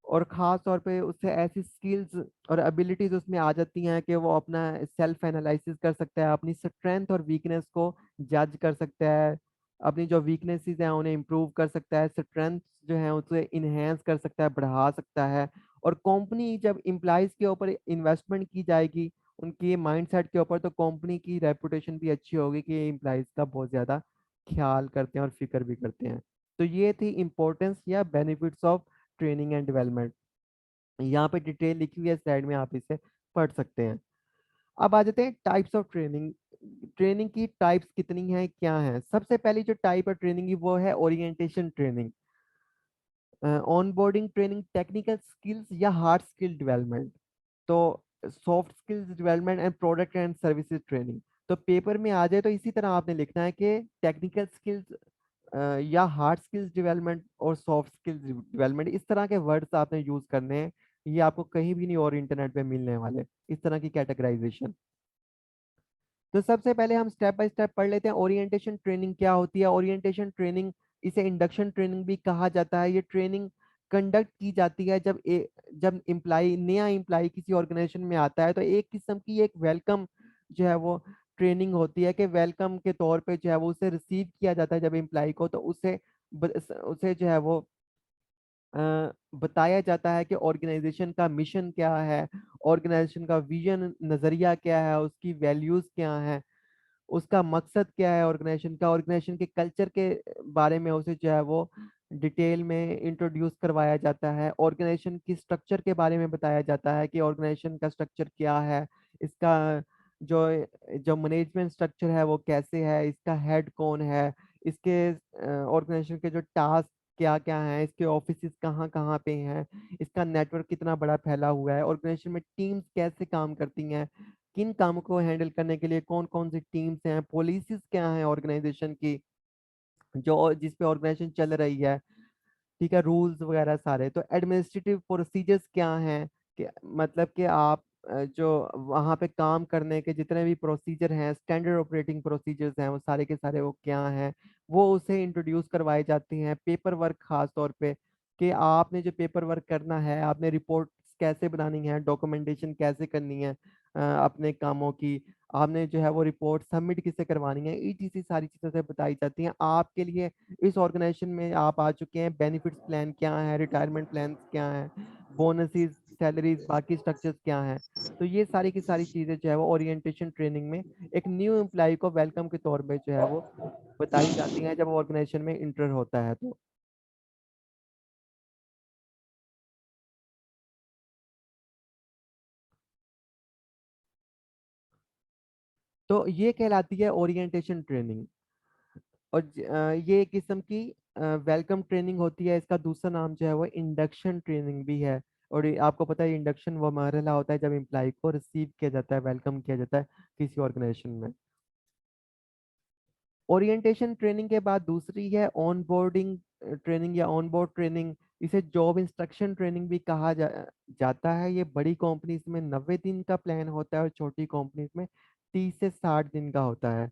और ख़ास तौर पे उससे ऐसी स्किल्स और एबिलिटीज उसमें आ जाती हैं कि वो अपना सेल्फ एनालिसिस कर सकता है, अपनी स्ट्रेंथ और वीकनेस को जज कर सकता है, अपनी जो वीकनेसेस हैं उन्हें इम्प्रूव कर सकता है, स्ट्रेंथ जो है उसे इन्हेंस कर सकता है, बढ़ा सकता है। और कंपनी जब इम्प्लाइज के ऊपर इन्वेस्टमेंट की जाएगी, उनके माइंडसेट के ऊपर, तो कंपनी की रेपुटेशन भी अच्छी होगी कि ये इम्प्लाइज का बहुत ज़्यादा ख्याल करते हैं और फिक्र भी करते हैं। तो ये थी इम्पोर्टेंस या benefits of training and development. यहाँ पे डिटेल लिखी हुई है स्लाइड में, आप इसे पढ़ सकते हैं। अब आ जाते हैं टाइप्स ऑफ ट्रेनिंग। ट्रेनिंग की टाइप्स कितनी हैं, क्या हैं? सबसे पहली जो टाइप है ट्रेनिंग की, वो है orientation training. Onboarding training, technical skills या हार्ड स्किल डेवलपमेंट। तो soft skills development and product and services training. तो पेपर में आ जाए तो इसी तरह आपने लिखना है कि टेक्निकल स्किल्स या हार्ड स्किल्स डेवलपमेंट और सॉफ्ट स्किल्स डेवलपमेंट, इस तरह के वर्ड्स आपने यूज करने हैं। ये आपको कहीं भी नहीं और इंटरनेट पे मिलने वाले, इस तरह की कैटेगराइजेशन। तो सबसे पहले हम स्टेप बाय स्टेप पढ़ लेते हैं ओरिएंटेशन ट्रेनिंग क्या होती है। ओरिएंटेशन ट्रेनिंग, इसे इंडक्शन ट्रेनिंग भी कहा जाता है। ये ट्रेनिंग कंडक्ट की जाती है जब इम्प्लाई, नया इम्प्लाई किसी ऑर्गेनाइजेशन में आता है, तो एक किस्म की एक वेलकम जो है वो ट्रेनिंग होती है, कि वेलकम के तौर पे जो है वो उसे रिसीव किया जाता है जब इम्प्लाई को, तो उसे जो है वो बताया जाता है कि ऑर्गेनाइजेशन का मिशन क्या है, ऑर्गेनाइजेशन का विजन, नजरिया क्या है, उसकी वैल्यूज क्या है, उसका मकसद क्या है, ऑर्गेनाइजेशन के कल्चर के बारे में उसे जो है वो डिटेल में इंट्रोड्यूस करवाया जाता है। ऑर्गेनाइजेशन की स्ट्रक्चर के बारे में बताया जाता है कि ऑर्गेनाइजेशन का स्ट्रक्चर क्या है, इसका जो जो मैनेजमेंट स्ट्रक्चर है वो कैसे है, इसका हेड कौन है, इसके ऑर्गेनाइजेशन के जो टास्क क्या क्या हैं, इसके ऑफिस कहाँ कहाँ पे हैं, इसका नेटवर्क कितना बड़ा फैला हुआ है, ऑर्गेनाइजेशन में टीम्स कैसे काम करती हैं, किन कामों को हैंडल करने के लिए कौन कौन सी टीम्स हैं, पॉलिसीज क्या हैं ऑर्गेनाइजेशन की, जो जिस पे ऑर्गेनाइजेशन चल रही है, ठीक है, रूल्स वगैरह सारे। तो एडमिनिस्ट्रेटिव प्रोसीजर्स क्या हैं, कि मतलब कि आप जो वहाँ पे काम करने के जितने भी प्रोसीजर हैं, स्टैंडर्ड ऑपरेटिंग प्रोसीजर्स हैं, वो सारे के सारे वो क्या हैं, वो उसे इंट्रोड्यूस करवाई जाती हैं। पेपर वर्क खास तौर पे, कि आपने जो पेपर वर्क करना है, आपने रिपोर्ट कैसे बनानी है, डॉक्यूमेंटेशन कैसे करनी है अपने कामों की, आपने जो है वो रिपोर्ट सबमिट किसे करवानी है, ETC सारी चीज़ें से बताई जाती हैं। आपके लिए इस ऑर्गेनाइजेशन में आप आ चुके हैं, बेनिफिट्स प्लान क्या है, रिटायरमेंट प्लान क्या है, बोनसेस, सैलरीज, बाकी स्ट्रक्चर्स क्या हैं। तो ये सारी की सारी चीज़ें जो है वो ओरिएंटेशन ट्रेनिंग में एक न्यू एम्प्लॉय को वेलकम के तौर पे जो है वो बताई जाती हैं जब ऑर्गेनाइजेशन में इंटर होता है। तो ये कहलाती है ओरिएंटेशन ट्रेनिंग। और ये एक किस्म की वेलकम ट्रेनिंग होती है। इसका दूसरा नाम जो है वो इंडक्शन ट्रेनिंग भी है। और ये आपको पता है, इंडक्शन वो मरहला होता है जब एम्प्लॉय को रिसीव किया जाता है, वेलकम किया जाता है किसी ऑर्गेनाइजेशन में। ओरिएंटेशन ट्रेनिंग के बाद दूसरी है ऑन बोर्डिंग ट्रेनिंग या ऑन बोर्ड ट्रेनिंग। इसे जॉब इंस्ट्रक्शन ट्रेनिंग भी कहा जाता है। ये बड़ी कंपनीज में 90 दिन का प्लान होता है, और छोटी कंपनीज में 30 से 60 दिन का होता है।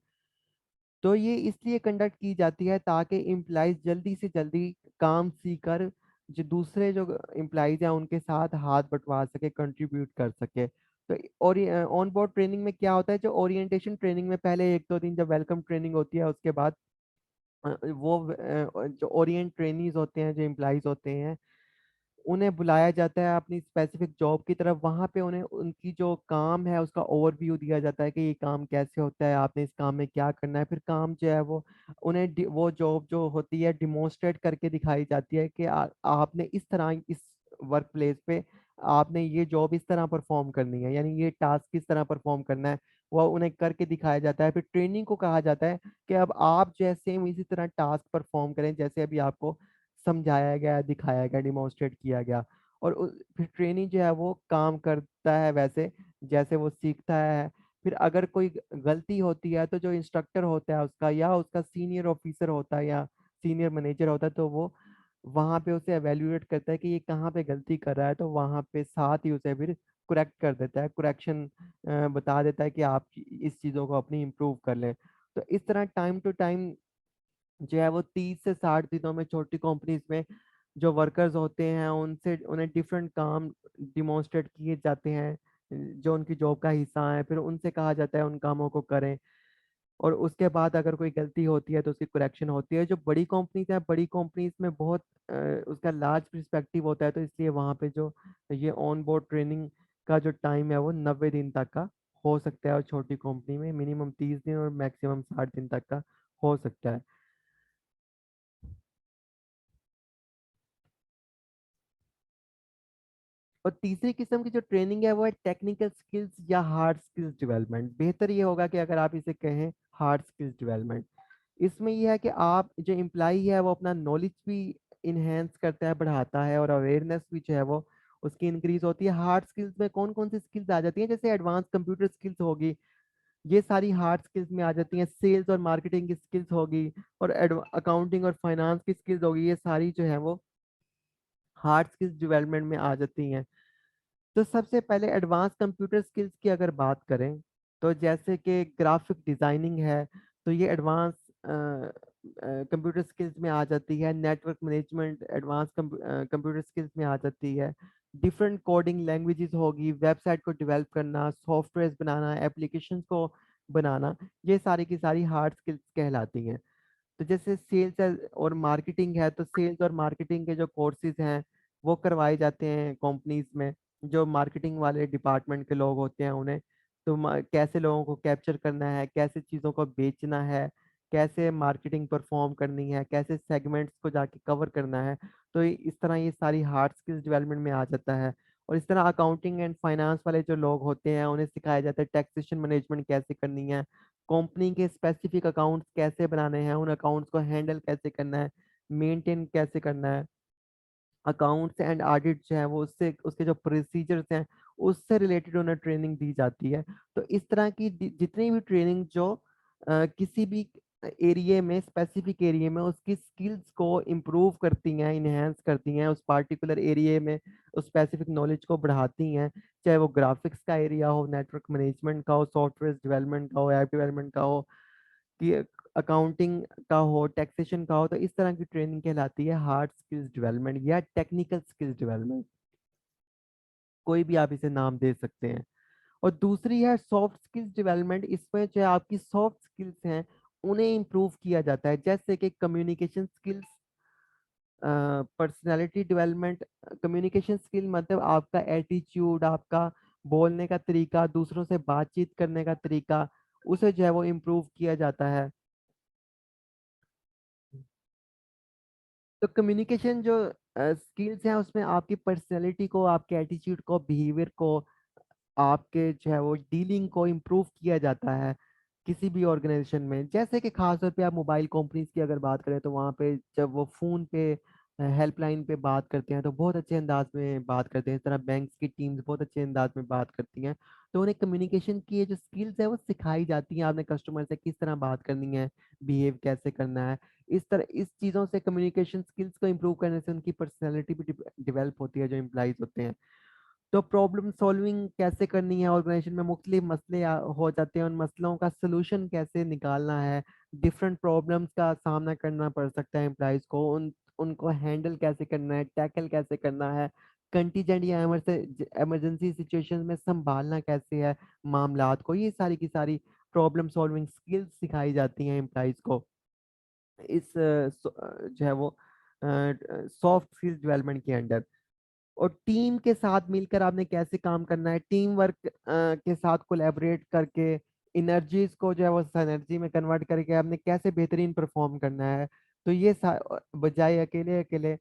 तो ये इसलिए कंडक्ट की जाती है ताकि इम्प्लाइज जल्दी से जल्दी काम सीखकर जो दूसरे जो इम्प्लाइज हैं उनके साथ हाथ बंटवा सके, कंट्रीब्यूट कर सके। तो और ऑन बोर्ड ट्रेनिंग में क्या होता है, जो ओरिएंटेशन ट्रेनिंग में पहले 1-2 दिन जब वेलकम ट्रेनिंग होती है, उसके बाद जो ओरिएंट ट्रेनीज होते हैं, जो इम्प्लाइज होते हैं, उन्हें बुलाया जाता है अपनी स्पेसिफिक जॉब की तरफ। वहां पे उन्हें उनकी जो काम है उसका ओवरव्यू दिया जाता है कि ये काम कैसे होता है, आपने इस काम में क्या करना है। फिर काम जो है वो उन्हें वो जॉब जो होती है डिमोन्स्ट्रेट करके दिखाई जाती है कि आपने इस तरह इस वर्क प्लेस पे आपने ये जॉब इस तरह परफॉर्म करनी है, यानी ये टास्क किस तरह परफॉर्म करना है, वो उन्हें करके दिखाया जाता है। फिर ट्रेनिंग को कहा जाता है कि अब आप जैसे इसी तरह टास्क परफॉर्म करें जैसे अभी आपको समझाया गया, दिखाया गया, डिमॉन्स्ट्रेट किया गया। और फिर ट्रेनी जो है वो काम करता है वैसे जैसे वो सीखता है। फिर अगर कोई गलती होती है तो जो इंस्ट्रक्टर होता है उसका या उसका सीनियर ऑफिसर होता है या सीनियर मैनेजर होता है तो वो वहाँ पे उसे एवेल्युएट करता है कि ये कहाँ पे गलती कर रहा है, तो वहाँ पे साथ ही उसे फिर करेक्ट कर देता है, करेक्शन बता देता है कि आप इस चीज़ों को अपनी इम्प्रूव कर लें। तो इस तरह टाइम टू टाइम जो है वो 30 से 60 दिनों में छोटी कंपनीज में जो वर्कर्स होते हैं उनसे उन्हें डिफरेंट काम डिमॉन्स्ट्रेट किए जाते हैं जो उनकी जॉब का हिस्सा है। फिर उनसे कहा जाता है उन कामों को करें, और उसके बाद अगर कोई गलती होती है तो उसकी करेक्शन होती है। जो बड़ी कंपनीज है, बड़ी कंपनीज में बहुत उसका लार्ज पर्सपेक्टिव होता है, तो इसलिए वहाँ पे जो ये ऑन बोर्ड ट्रेनिंग का जो टाइम है वो 90 दिन तक का हो सकता है, और छोटी कंपनी में मिनिमम 30 दिन और मैक्सिमम 60 दिन तक का हो सकता है। और तीसरी किस्म की जो ट्रेनिंग है वो है टेक्निकल स्किल्स या हार्ड स्किल्स डेवलपमेंट। बेहतर ये होगा कि अगर आप इसे कहें हार्ड स्किल्स डेवलपमेंट। इसमें यह है कि आप जो एम्प्लॉई है वो अपना नॉलेज भी इन्हेंस करता है, बढ़ाता है, और अवेयरनेस भी जो है वो उसकी इंक्रीज होती है। हार्ड स्किल्स में कौन कौन सी स्किल्स आ जाती हैं, जैसे एडवांस कंप्यूटर स्किल्स होगी, ये सारी हार्ड स्किल्स में आ जाती हैं। सेल्स और मार्केटिंग की स्किल्स होगी, और अकाउंटिंग और फाइनेंस की स्किल्स होगी, ये सारी जो है वो हार्ड स्किल्स डेवलपमेंट में आ जाती हैं। तो सबसे पहले एडवांस कंप्यूटर स्किल्स की अगर बात करें तो जैसे कि ग्राफिक डिजाइनिंग है, तो ये एडवांस कंप्यूटर स्किल्स में आ जाती है। Network management advance computer skills में आ जाती है। डिफरेंट कोडिंग लैंग्वेजेस होगी, वेबसाइट को डेवलप करना, सॉफ्टवेयर बनाना, एप्लीकेशंस को बनाना, ये सारी की सारी हार्ड स्किल्स कहलाती हैं। तो जैसे सेल्स और मार्केटिंग है, तो सेल्स और मार्केटिंग के जो कोर्सेज हैं वो करवाए जाते हैं कंपनीज में। जो मार्केटिंग वाले डिपार्टमेंट के लोग होते हैं उन्हें तो कैसे लोगों को कैप्चर करना है, कैसे चीज़ों को बेचना है, कैसे मार्केटिंग परफॉर्म करनी है, कैसे सेगमेंट्स को जाके कवर करना है। तो इस तरह ये सारी हार्ड स्किल्स डेवलपमेंट में आ जाता है। और इस तरह अकाउंटिंग एंड फाइनेंस वाले जो लोग होते हैं उन्हें सिखाया जाता है टैक्सेशन मैनेजमेंट कैसे करनी है, कंपनी के स्पेसिफिक अकाउंट्स कैसे बनाने हैं, उन अकाउंट्स को हैंडल कैसे करना है, मेंटेन कैसे करना है। अकाउंट्स एंड ऑडिट जो है वो उससे उसके जो प्रोसीजर्स हैं उससे रिलेटेड उन्हें ट्रेनिंग दी जाती है। तो इस तरह की जितनी भी ट्रेनिंग जो किसी भी एरिया में, स्पेसिफिक एरिया में उसकी स्किल्स को इम्प्रूव करती हैं, इन्हेंस करती हैं, उस पार्टिकुलर एरिया में उस स्पेसिफिक नॉलेज को बढ़ाती हैं। चाहे वो ग्राफिक्स का एरिया हो, नेटवर्क मैनेजमेंट का हो, सॉफ्टवेयर डेवलपमेंट का हो, ऐप डेवलपमेंट का हो, कि अकाउंटिंग का हो, टैक्सेशन का हो। तो इस तरह की ट्रेनिंग कहलाती है हार्ड स्किल्स डेवलपमेंट या टेक्निकल स्किल्स डेवलपमेंट, कोई भी आप इसे नाम दे सकते हैं। और दूसरी है सॉफ्ट स्किल्स डेवलपमेंट। इसमें जो आपकी सॉफ्ट स्किल्स हैं उन्हें इम्प्रूव किया जाता है, जैसे कि communication skills, personality development. Communication skill मतलब आपका एटीट्यूड, आपका बोलने का तरीका, दूसरों से बातचीत करने का तरीका, उसे जो है वो इम्प्रूव किया जाता है। तो कम्युनिकेशन जो स्किल्स हैं उसमें आपकी पर्सनैलिटी को, आपके एटीट्यूड को, बिहेवियर को, आपके जो है वो डीलिंग को इम्प्रूव किया जाता है किसी भी ऑर्गेनाइजेशन में। जैसे कि खासतौर पे आप मोबाइल कंपनीज की अगर बात करें तो वहाँ पे जब वो फ़ोन पे हेल्पलाइन पे बात करते हैं तो बहुत अच्छे अंदाज में बात करते हैं। इस तरह बैंक्स की टीम्स बहुत अच्छे अंदाज में बात करती हैं। तो उन्हें कम्युनिकेशन की ये जो स्किल्स है वो सिखाई जाती हैं, आपने कस्टमर से किस तरह बात करनी है, बिहेव कैसे करना है। इस तरह इस चीज़ों से, कम्युनिकेशन स्किल्स को इम्प्रूव करने से उनकी पर्सनैलिटी भी डेवलप होती है जो एम्प्लॉइज होते हैं। तो प्रॉब्लम सॉल्विंग कैसे करनी है, ऑर्गेनाइजेशन में मुख्तलिफ मसले हो जाते हैं, उन मसलों का सोल्यूशन कैसे निकालना है, डिफरेंट प्रॉब्लम्स का सामना करना पड़ सकता है एम्प्लॉइज को, उनको हैंडल कैसे करना है, टैकल कैसे करना है, कंटीजेंट या इमरजेंसी सिचुएशन में संभालना कैसे है मामलात को, ये सारी की सारी प्रॉब्लम सॉल्विंग स्किल्स सिखाई जाती हैं एम्प्लॉइज को इस जो है वो सॉफ्ट स्किल्स डेवलपमेंट के अंडर। और टीम के साथ मिलकर आपने कैसे काम करना है, टीम वर्क के साथ कोलैबोरेट करके एनर्जीज को जो है वो एनर्जी में कन्वर्ट करके आपने कैसे बेहतरीन परफॉर्म करना है। तो ये बजाय अकेले अकेले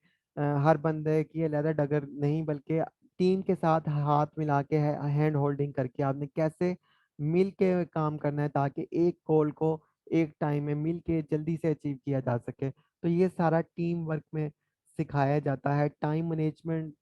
हर बंदे की अलग डगर नहीं, बल्कि टीम के साथ हाथ मिला के हैंड होल्डिंग करके आपने कैसे मिल के काम करना है, ताकि एक गोल को एक टाइम में मिल के जल्दी से अचीव किया जा सके। तो ये सारा टीम वर्क में सिखाया जाता है। टाइम मैनेजमेंट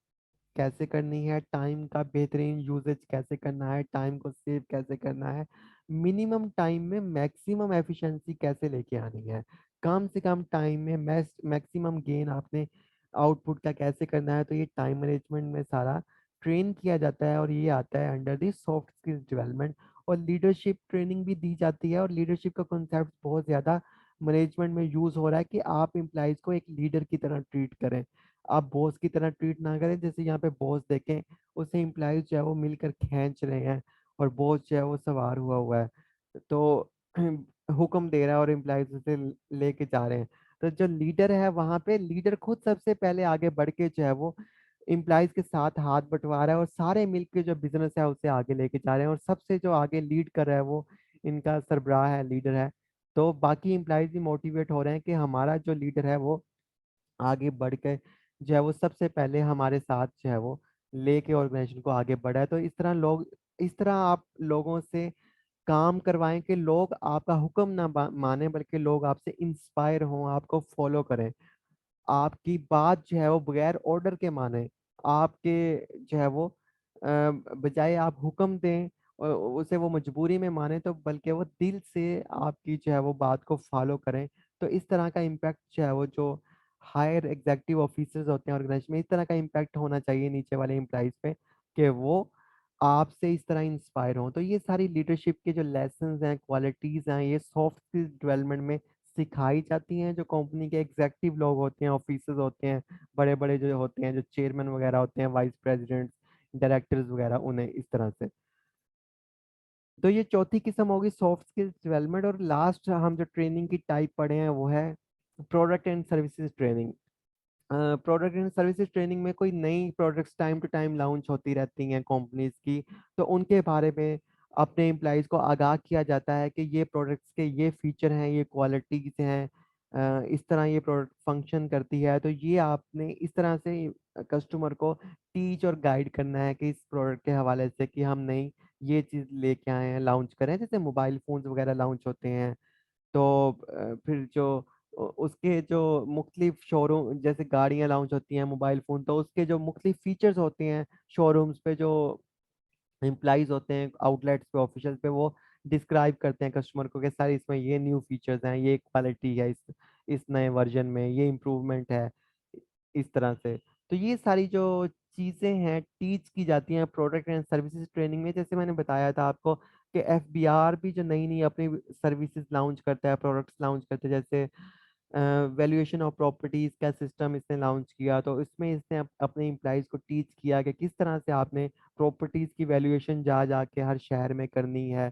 कैसे करनी है, टाइम का बेहतरीन यूजेज कैसे करना है, टाइम को सेव कैसे करना है, मिनिमम टाइम में मैक्सिमम एफिशिएंसी कैसे लेके आनी है, कम से कम टाइम में मैक्सिमम गेन आपने आउटपुट का कैसे करना है। तो ये टाइम मैनेजमेंट में सारा ट्रेन किया जाता है, और ये आता है under the soft skills development. और लीडरशिप ट्रेनिंग भी दी जाती है, और लीडरशिप का कॉन्सेप्ट बहुत ज़्यादा मैनेजमेंट में यूज हो रहा है कि आप एम्प्लॉयज को एक लीडर की तरह ट्रीट करें, आप बॉस की तरह ट्रीट ना करें। जैसे यहाँ पे बॉस देखें, उसे एम्प्लॉयज जो है वो मिलकर खींच रहे हैं, और बॉस जो है वो सवार हुआ हुआ है, तो हुक्म दे रहा है और एम्प्लॉयज उसे लेके जा रहे हैं। तो जो लीडर है वहां पे लीडर खुद सबसे पहले आगे बढ़ के जो है वो एम्प्लॉयज के साथ हाथ बंटवा रहा है, और सारे मिलके जो बिजनेस है उसे आगे लेके जा रहे हैं, और सबसे जो आगे लीड कर रहा है वो इनका सरबराह है, लीडर है। तो बाकी एम्प्लॉयज भी मोटिवेट हो रहे हैं कि हमारा जो लीडर है वो आगे बढ़ के जो है वो सबसे पहले हमारे साथ जो है वो लेके ऑर्गेनाइजेशन को आगे बढ़ा है। तो इस तरह आप लोगों से काम करवाएं कि लोग आपका हुक्म ना माने, बल्कि लोग आपसे इंस्पायर हों, आपको फॉलो करें, आपकी बात जो है वो बगैर ऑर्डर के माने, आपके जो है वो बजाय आप हुक्म दें और उसे वो मजबूरी में माने, तो बल्कि वो दिल से आपकी जो है वो बात को फॉलो करें। तो इस तरह का इम्पैक्ट जो है वो जो हायर एग्जीक्यूटिव ऑफिसर्स होते हैं ऑर्गेनाइजेशन में, इस तरह का इम्पैक्ट होना चाहिए नीचे वाले एम्प्लॉइज पे, कि वो आपसे इस तरह इंस्पायर हों। तो ये सारी लीडरशिप के जो लेसन्स हैं, क्वालिटीज़ हैं, ये सॉफ्ट स्किल्स डेवलपमेंट में सिखाई जाती हैं। जो कंपनी के एग्जीक्यूटिव लोग होते हैं, ऑफिसर्स होते हैं, बड़े बड़े जो होते हैं, जो चेयरमैन वगैरह होते हैं, वाइस प्रेसिडेंट्स, डायरेक्टर्स वगैरह, उन्हें इस तरह से। तो ये चौथी किस्म होगी सॉफ्ट स्किल्स डेवलपमेंट। और लास्ट हम जो ट्रेनिंग की टाइप पढ़े हैं वो है product and services training. Product and services training में कोई नई products time to time launch होती रहती हैं कंपनीज की, तो उनके बारे में अपने एम्प्लॉयज़ को आगाह किया जाता है कि ये प्रोडक्ट्स के ये फीचर हैं, ये क्वालिटीज हैं, इस तरह ये प्रोडक्ट फंक्शन करती है। तो ये आपने इस तरह से कस्टमर को टीच और गाइड करना है कि इस प्रोडक्ट के हवाले से कि हम नई ये चीज़ लेके आए हैं, लॉन्च करें, जैसे मोबाइल फोन्स वगैरह लॉन्च होते हैं। तो फिर जो उसके जो मुख्तलिफ शोरूम, जैसे गाड़ियाँ लॉन्च होती हैं, मोबाइल फ़ोन, तो उसके जो मुख्तलिफ फीचर्स होते हैं शोरूम्स पे, जो एम्प्लॉइज होते हैं आउटलेट्स पे, ऑफिशियल पे, वो डिस्क्राइब करते हैं कस्टमर को कि सर इसमें ये न्यू फीचर्स हैं, ये क्वालिटी है इस नए वर्जन में, ये इम्प्रूवमेंट है, इस तरह से। तो ये सारी जो चीज़ें हैं टीच की जाती हैं प्रोडक्ट एंड सर्विसेज ट्रेनिंग में। जैसे मैंने बताया था आपको कि एफबीआर भी जो नई नई अपनी सर्विसेज लॉन्च करता है, प्रोडक्ट्स लॉन्च करता है, जैसे वैल्यूएशन ऑफ प्रॉपर्टीज का सिस्टम इसने लॉन्च किया, तो इसमें इसने अपने एम्प्लॉइज को टीच किया कि किस तरह से आपने प्रॉपर्टीज की वैल्यूएशन जा जाके हर शहर में करनी है,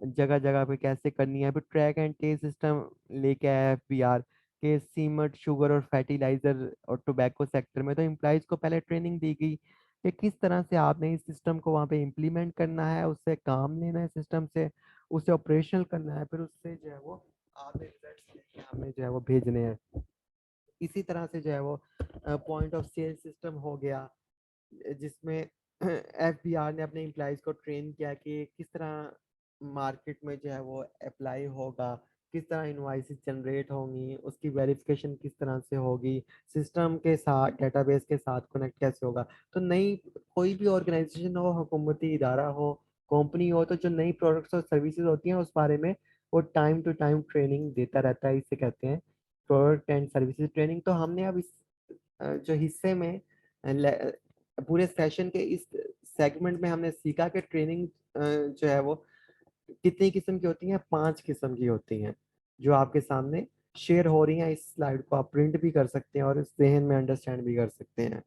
जगह जगह पे कैसे करनी है। फिर ट्रैक एंड टेस्ट सिस्टम लेके आया है एफबीआर के सीमेंट, शुगर और फर्टिलाइजर और टोबैको सेक्टर में। तो एम्प्लॉइज को पहले ट्रेनिंग दी गई कि किस तरह से आपने इस सिस्टम को वहाँ पे इम्प्लीमेंट करना है, उससे काम लेना है सिस्टम से, उसे ऑपरेशनल करना है, फिर उससे जो है वो आपने रिजल्ट्स लेके हमें जो है वो भेजने हैं। इसी तरह से जो है वो पॉइंट ऑफ सेल सिस्टम हो गया, जिसमें एफबीआर ने अपने एम्प्लॉयज को ट्रेन किया कि किस तरह मार्केट में जो है वो अप्लाई होगा, किस तरह इनवॉइसेस जनरेट होंगी, उसकी वेरिफिकेशन किस तरह से होगी, सिस्टम के साथ डेटाबेस के साथ कनेक्ट कैसे होगा। तो नई कोई भी ऑर्गेनाइजेशन हो, हुकूमती इदारा हो, कंपनी हो, तो जो नई प्रोडक्ट्स और सर्विसेज होती हैं उस बारे में वो टाइम टू टाइम ट्रेनिंग देता रहता है। इसे कहते हैं प्रोडक्ट एंड सर्विसेज ट्रेनिंग। तो हमने अब इस जो हिस्से में पूरे सेशन के इस सेगमेंट में हमने सीखा कि ट्रेनिंग जो है वो कितनी किस्म की होती हैं, 5 किस्म की होती हैं, जो आपके सामने शेयर हो रही हैं। इस स्लाइड को आप प्रिंट भी कर सकते हैं और इस जहन में अंडरस्टैंड भी कर सकते हैं।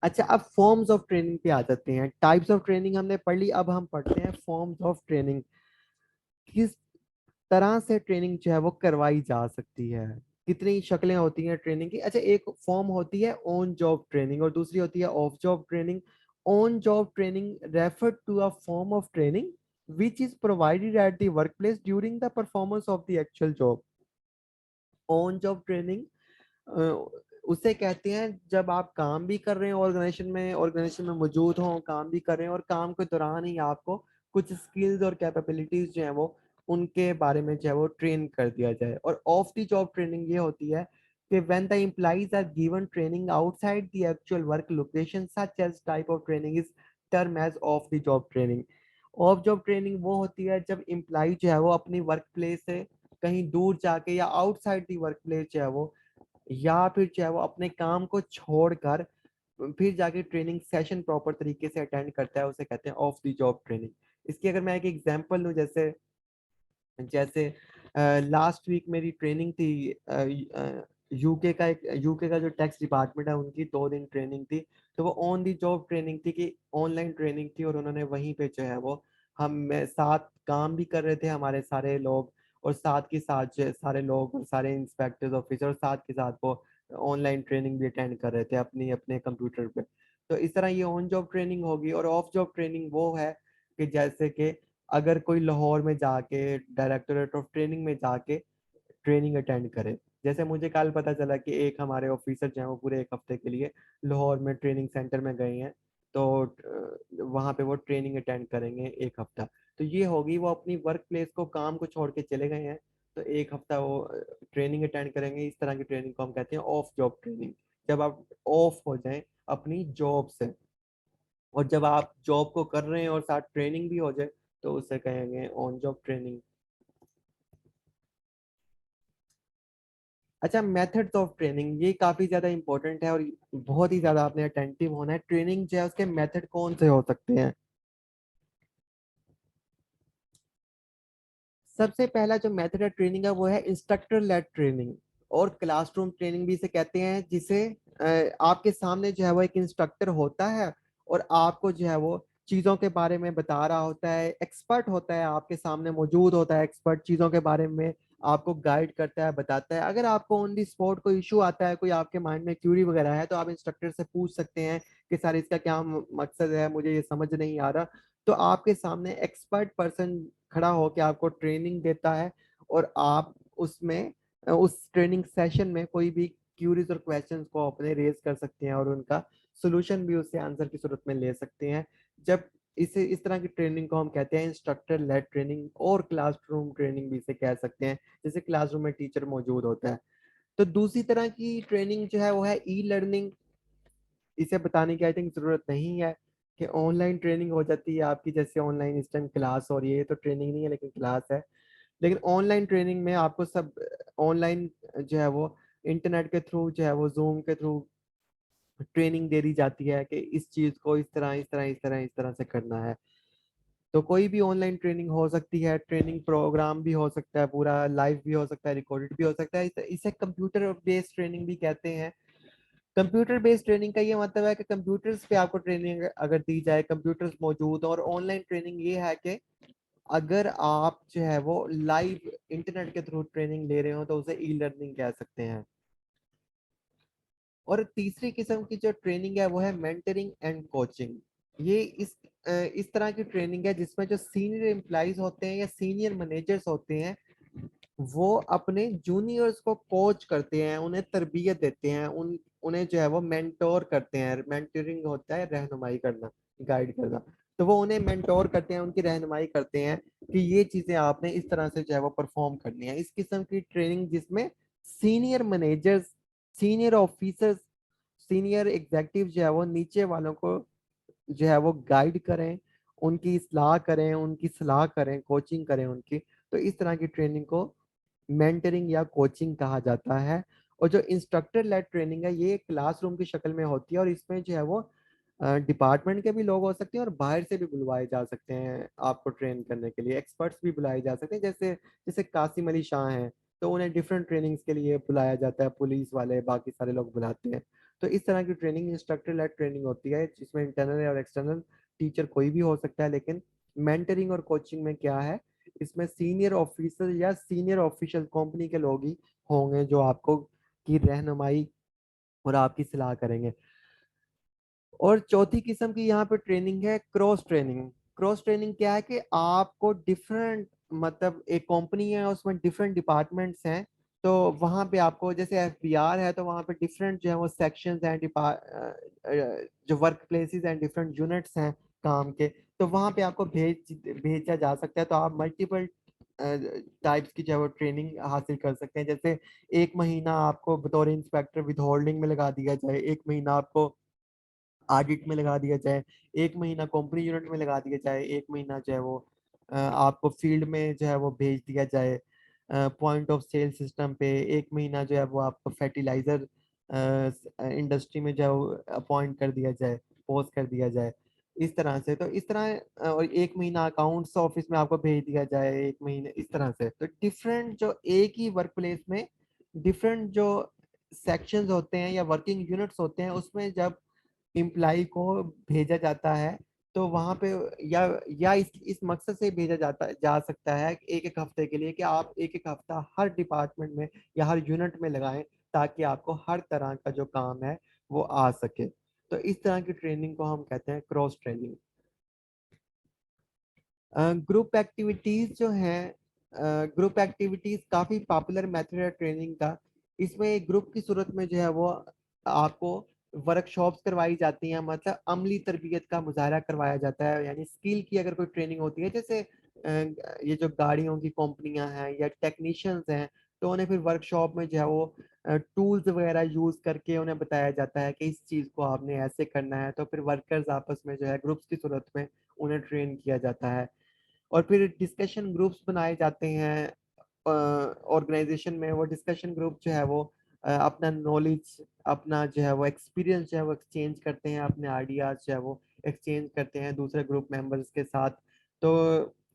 अच्छा, अब फॉर्म्स ऑफ ट्रेनिंग पे आ जाते हैं। टाइप्स ऑफ ट्रेनिंग हमने पढ़ ली, अब हम पढ़ते हैं फॉर्म्स ऑफ ट्रेनिंग। किस तरह से ट्रेनिंग जो है वो करवाई जा सकती है, कितनी शक्लें होती हैं ट्रेनिंग की। अच्छा, एक फॉर्म होती है ऑन जॉब ट्रेनिंग और दूसरी होती है off job training. On job training refer to a form of training which is provided at the workplace during the performance of the actual job. On job training उसे कहते हैं जब आप काम भी कर रहे हैं ऑर्गेनाइजेशन में मौजूद हों, काम भी कर रहे हैं और काम के दौरान ही आपको कुछ स्किल्स और कैपेबिलिटीज जो है वो उनके बारे में जो है वो ट्रेन कर दिया जाए। और ऑफ द जॉब ट्रेनिंग ये होती है कि when the employees are given training outside the actual work location such as type of training is term as off the job training. Off job training वो होती है जब एम्प्लॉय जो है वो अपनी वर्क प्लेस से कहीं दूर जाके या आउटसाइड दी वर्क प्लेस जो है वो या फिर जो है वो अपने काम को छोड़कर फिर जाके ट्रेनिंग सेशन प्रॉपर तरीके से अटेंड करता है, उसे कहते हैं ऑफ द जॉब ट्रेनिंग। इसकी अगर मैं एक एग्जांपल लूँ, जैसे जैसे लास्ट वीक मेरी ट्रेनिंग थी यूके का जो टैक्स डिपार्टमेंट है उनकी 2 दिन ट्रेनिंग थी। तो वो ऑन दी जॉब ट्रेनिंग थी कि ऑनलाइन ट्रेनिंग थी और उन्होंने वहीं पे जो है वो हम साथ काम भी कर रहे थे हमारे सारे लोग और साथ के साथ सारे लोग और सारे इंस्पेक्टर्स ऑफिसर और साथ के साथ वो ऑनलाइन ट्रेनिंग भी अटेंड कर रहे थे अपनी अपने कंप्यूटर पे। तो इस तरह ये ऑन जॉब ट्रेनिंग होगी। और ऑफ जॉब ट्रेनिंग वो है कि जैसे कि अगर कोई लाहौर में जाके डायरेक्टोरेट ऑफ ट्रेनिंग में जाके ट्रेनिंग अटेंड करे। जैसे मुझे कल पता चला कि एक हमारे ऑफिसर जो है वो पूरे 1 हफ्ते के लिए लाहौर में ट्रेनिंग सेंटर में गए हैं, तो वहाँ पे वो ट्रेनिंग अटेंड करेंगे 1 हफ्ता। तो ये होगी वो अपनी वर्क प्लेस को काम को छोड़ के चले गए हैं, तो 1 हफ्ता वो ट्रेनिंग अटेंड करेंगे। इस तरह की ट्रेनिंग को हम कहते हैं ऑफ जॉब ट्रेनिंग, जब आप ऑफ हो जाएं अपनी जॉब से। और जब आप जॉब को कर रहे हैं और साथ ट्रेनिंग भी हो जाए तो उसे कहेंगे ऑन जॉब ट्रेनिंग। अच्छा, मेथड्स ऑफ ट्रेनिंग ये काफी ज्यादा इंपॉर्टेंट है और बहुत ही ज्यादा आपने अटेंटिव होना है। ट्रेनिंग जो है उसके मेथड कौन से हो सकते हैं। सबसे पहला जो मेथड है ट्रेनिंग का वो है इंस्ट्रक्टर लेड ट्रेनिंग और क्लासरूम ट्रेनिंग भी इसे कहते हैं, जिसे आपके सामने जो है वो एक इंस्ट्रक्टर होता है और आपको जो है वो चीजों के बारे में बता रहा होता है। एक्सपर्ट होता है आपके सामने मौजूद होता है, एक्सपर्ट चीजों के बारे में आपको गाइड करता है, बताता है। अगर आपको ऑन दी स्पॉट कोई इशू आता है, कोई आपके माइंड में क्यूरी वगैरह है, तो आप इंस्ट्रक्टर से पूछ सकते हैं कि सर इसका क्या मकसद है, मुझे ये समझ नहीं आ रहा। तो आपके सामने एक्सपर्ट पर्सन खड़ा होकर आपको ट्रेनिंग देता है और आप उसमें उस ट्रेनिंग सेशन में कोई भी क्यूरीज और क्वेश्चंस को अपने रेज कर सकते हैं और उनका सोल्यूशन भी उससे आंसर की सूरत में ले सकते हैं। जब इस तरह की ट्रेनिंग को हम कहते हैं इंस्ट्रक्टर लेड ट्रेनिंग और क्लासरूम ट्रेनिंग भी इसे कह सकते हैं, जैसे क्लासरूम में टीचर मौजूद होता है। तो दूसरी तरह की ट्रेनिंग जो है वो है ई लर्निंग। इसे बताने की आई थिंक जरूरत नहीं है कि ऑनलाइन ट्रेनिंग हो जाती है आपकी, जैसे ऑनलाइन इस टाइम क्लास हो रही है, तो ट्रेनिंग नहीं है लेकिन क्लास है। लेकिन ऑनलाइन ट्रेनिंग में आपको सब ऑनलाइन जो है वो इंटरनेट के थ्रू जो है वो जूम के थ्रू ट्रेनिंग दे दी जाती है कि इस चीज को इस तरह से करना है। तो कोई भी ऑनलाइन ट्रेनिंग हो सकती है, ट्रेनिंग प्रोग्राम भी हो सकता है, पूरा लाइव भी हो सकता है, रिकॉर्डेड भी हो सकता है। इसे कंप्यूटर बेस्ड ट्रेनिंग भी कहते हैं। कंप्यूटर बेस्ड ट्रेनिंग का ये मतलब है कि कंप्यूटर्स पे आपको ट्रेनिंग अगर दी जाए, कंप्यूटर्स मौजूद हो। और ऑनलाइन ट्रेनिंग ये है कि अगर आप जो है वो लाइव इंटरनेट के थ्रू ट्रेनिंग ले रहे हो तो उसे ई लर्निंग कह सकते हैं। और तीसरी किस्म की जो ट्रेनिंग है वो है मेंटरिंग एंड कोचिंग। ये इस तरह की ट्रेनिंग है जिसमें जो सीनियर एम्प्लॉइज होते हैं या सीनियर मैनेजर्स होते हैं वो अपने जूनियर्स को कोच करते हैं, उन्हें तरबियत देते हैं, उन्हें जो है वो मेंटोर करते हैं। मेंटरिंग होता है रहनुमाई करना, गाइड करना। तो वो उन्हें मेंटोर करते हैं, उनकी रहनुमाई करते हैं कि ये चीजें आपने इस तरह से जो है वो परफॉर्म करनी है। इस किस्म की ट्रेनिंग जिसमें senior managers, senior officers, senior executive जो है वो नीचे वालों को जो है वो गाइड करें, उनकी सलाह करें, उनकी सलाह करें, कोचिंग करें उनकी। तो इस तरह की ट्रेनिंग को मेंटरिंग या कोचिंग कहा जाता है। और जो इंस्ट्रक्टर लेड ट्रेनिंग है ये क्लासरूम की शक्ल में होती है और इसमें जो है वो डिपार्टमेंट के भी लोग हो सकते हैं और बाहर से भी बुलवाए जा सकते हैं आपको ट्रेन करने के लिए। एक्सपर्ट्स भी बुलाए जा सकते हैं, जैसे जैसे कासिम अली शाह हैं, तो उन्हें डिफरेंट ट्रेनिंग्स के लिए बुलाया जाता है, पुलिस वाले बाकी सारे लोग बुलाते हैं। तो इस तरह की ट्रेनिंग इंस्ट्रक्टर लेड ट्रेनिंग होती है जिसमें इंटरनल और एक्सटर्नल टीचर कोई भी हो सकता है। लेकिन मेंटरिंग और कोचिंग में क्या है, इसमें सीनियर ऑफिसर या सीनियर ऑफिशियल कंपनी के लोग ही होंगे जो आपको की रहनुमाई और आपकी सलाह करेंगे। और चौथी किस्म की यहाँ पे ट्रेनिंग है क्रॉस ट्रेनिंग। क्रॉस ट्रेनिंग क्या है कि आपको डिफरेंट, मतलब एक कंपनी है उसमें डिफरेंट डिपार्टमेंट्स हैं, तो वहाँ पे आपको जैसे एफबीआर है तो वहाँ पे डिफरेंट जो है वो सेक्शंस हैं, जो वर्क प्लेसेस हैं, डिफरेंट यूनिट्स हैं काम के, तो वहाँ पे आपको भेजा जा सकता है। तो आप मल्टीपल टाइप्स की जो है वो ट्रेनिंग हासिल कर सकते हैं। जैसे एक महीना आपको बतौर इंस्पेक्टर विद होल्डिंग में लगा दिया जाए, एक महीना आपको ऑडिट में लगा दिया जाए, एक महीना कंपनी यूनिट में लगा दिया जाए, एक महीना जो है वो आपको फील्ड में जो है वो भेज दिया जाए, पॉइंट ऑफ सेल सिस्टम पे, एक महीना जो है वो आपको फर्टिलाइजर इंडस्ट्री में जो है वो अपॉइंट कर दिया जाए, पोस्ट कर दिया जाए। इस तरह से, तो इस तरह और एक महीना अकाउंट्स ऑफिस में आपको भेज दिया जाए, एक महीने इस तरह से। तो डिफरेंट जो एक ही वर्क प्लेस में डिफरेंट जो सेक्शंस होते हैं या वर्किंग यूनिट्स होते हैं, उसमें जब इम्प्लाई को भेजा जाता है तो वहां पे या इस मकसद से भेजा जा सकता है एक एक हफ्ते के लिए कि आप एक एक हफ्ता हर डिपार्टमेंट में या हर यूनिट में लगाएं, ताकि आपको हर तरह का जो काम है वो आ सके। तो इस तरह की ट्रेनिंग को हम कहते हैं क्रॉस ट्रेनिंग। ग्रुप एक्टिविटीज जो हैं, ग्रुप एक्टिविटीज काफी पॉपुलर मेथड है ट्रेनिंग का। इसमें एक ग्रुप की सूरत में जो है वो आपको वर्कशॉप्स करवाई जाती हैं, मतलब अमली तरबियत का मुजाहरा करवाया जाता है, यानी स्किल की अगर कोई ट्रेनिंग होती है, जैसे ये जो गाड़ियों की कंपनियां हैं या टेक्नीशियंस हैं, तो उन्हें फिर वर्कशॉप में जो है वो टूल्स वगैरह यूज करके उन्हें बताया जाता है कि इस चीज को आपने ऐसे करना है, तो फिर वर्कर्स आपस में जो है ग्रुप्स की सूरत में उन्हें ट्रेन किया जाता है। और फिर डिस्कशन ग्रुप्स बनाए जाते हैं ऑर्गेनाइजेशन में। वो डिस्कशन ग्रुप जो है वो अपना नॉलेज, अपना जो है वो एक्सपीरियंस जो है वो एक्सचेंज करते हैं, अपने आइडियाज जो है वो एक्सचेंज करते हैं दूसरे ग्रुप मेंबर्स के साथ। तो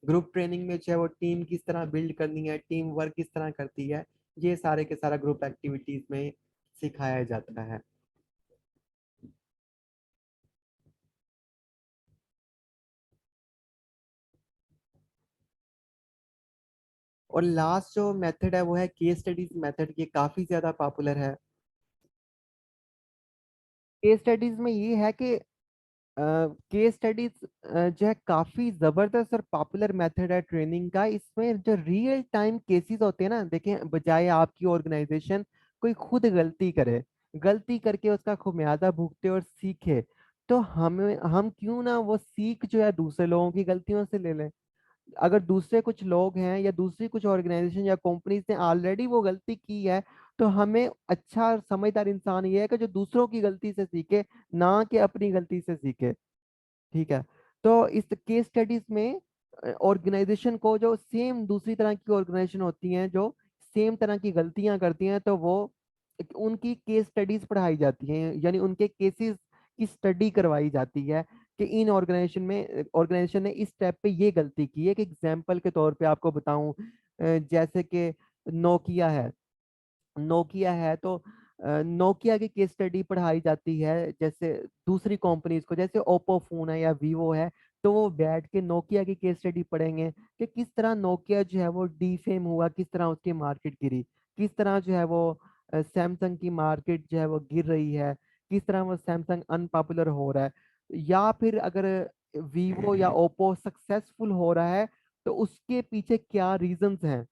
ग्रुप ट्रेनिंग में जो है वो टीम किस तरह बिल्ड करनी है, टीम वर्क किस तरह करती है, ये सारे के सारा ग्रुप एक्टिविटीज में सिखाया जाता है। और लास्ट जो मेथड है वो है केस स्टडीज मेथड। ये काफी ज्यादा पॉपुलर है। केस स्टडीज में ये है कि केस स्टडीज जो है काफी जबरदस्त और पॉपुलर मेथड है ट्रेनिंग का। इसमें जो रियल टाइम केसेस होते हैं ना, देखें, बजाय आपकी ऑर्गेनाइजेशन कोई खुद गलती करे, गलती करके उसका खुमियाजा भुगते और सीखे, तो हम क्यों ना वो सीख जो है दूसरे लोगों की गलतियों से ले लें। अगर दूसरे कुछ लोग हैं या दूसरी कुछ ऑर्गेनाइजेशन या कंपनीज ने ऑलरेडी वो गलती की है, तो हमें अच्छा और समझदार इंसान ये है कि जो दूसरों की गलती से सीखे, ना कि अपनी गलती से सीखे। ठीक है। तो इस केस स्टडीज में ऑर्गेनाइजेशन को, जो सेम दूसरी तरह की ऑर्गेनाइजेशन होती हैं जो सेम तरह की गलतियां करती हैं, तो वो उनकी केस स्टडीज पढ़ाई जाती हैं, यानी उनके केसेस की स्टडी करवाई जाती है कि इन ऑर्गेनाइजेशन ने इस स्टेप पे ये गलती की है। एक एग्जांपल के तौर पे आपको बताऊं, जैसे कि नोकिया है। नोकिया है तो नोकिया की केस स्टडी पढ़ाई जाती है। जैसे दूसरी कंपनीज को, जैसे ओप्पो फोन है या वीवो है, तो वो बैठ के नोकिया की केस स्टडी पढ़ेंगे कि किस तरह नोकिया जो है वो डीफेम हुआ, किस तरह उसकी मार्केट गिरी, किस तरह जो है वो सैमसंग की मार्केट जो है वो गिर रही है, किस तरह वो सैमसंग अनपॉपुलर हो रहा है। या फिर अगर वीवो या ओप्पो सक्सेसफुल हो रहा है, तो उसके पीछे क्या रीजंस हैं,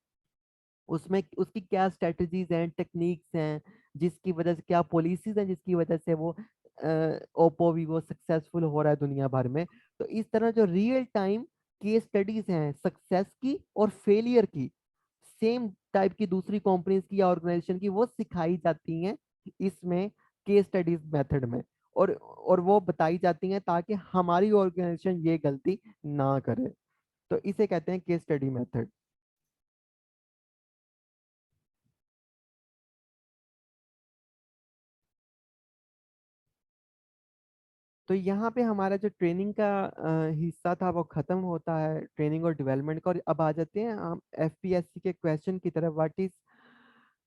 उसमें उसकी क्या स्ट्रेटजीज हैं, टेक्निक्स हैं, जिसकी वजह से क्या पॉलिसीज हैं जिसकी वजह से वो ओप्पो वीवो सक्सेसफुल हो रहा है दुनिया भर में। तो इस तरह जो रियल टाइम केस स्टडीज हैं सक्सेस की और फेलियर की, सेम टाइप की दूसरी कंपनीज की या ऑर्गेनाइजेशन की, वो सिखाई जाती हैं इसमें केस स्टडीज मेथड में। और वो बताई जाती हैं ताकि हमारी ऑर्गेनाइजेशन ये गलती ना करे। तो इसे कहते हैं केस स्टडी मेथड। तो यहाँ पे हमारा जो ट्रेनिंग का हिस्सा था वो खत्म होता है, ट्रेनिंग और डेवलपमेंट का। और अब आ जाते हैं हम एफपीएससी के क्वेश्चन की तरफ। व्हाट इज,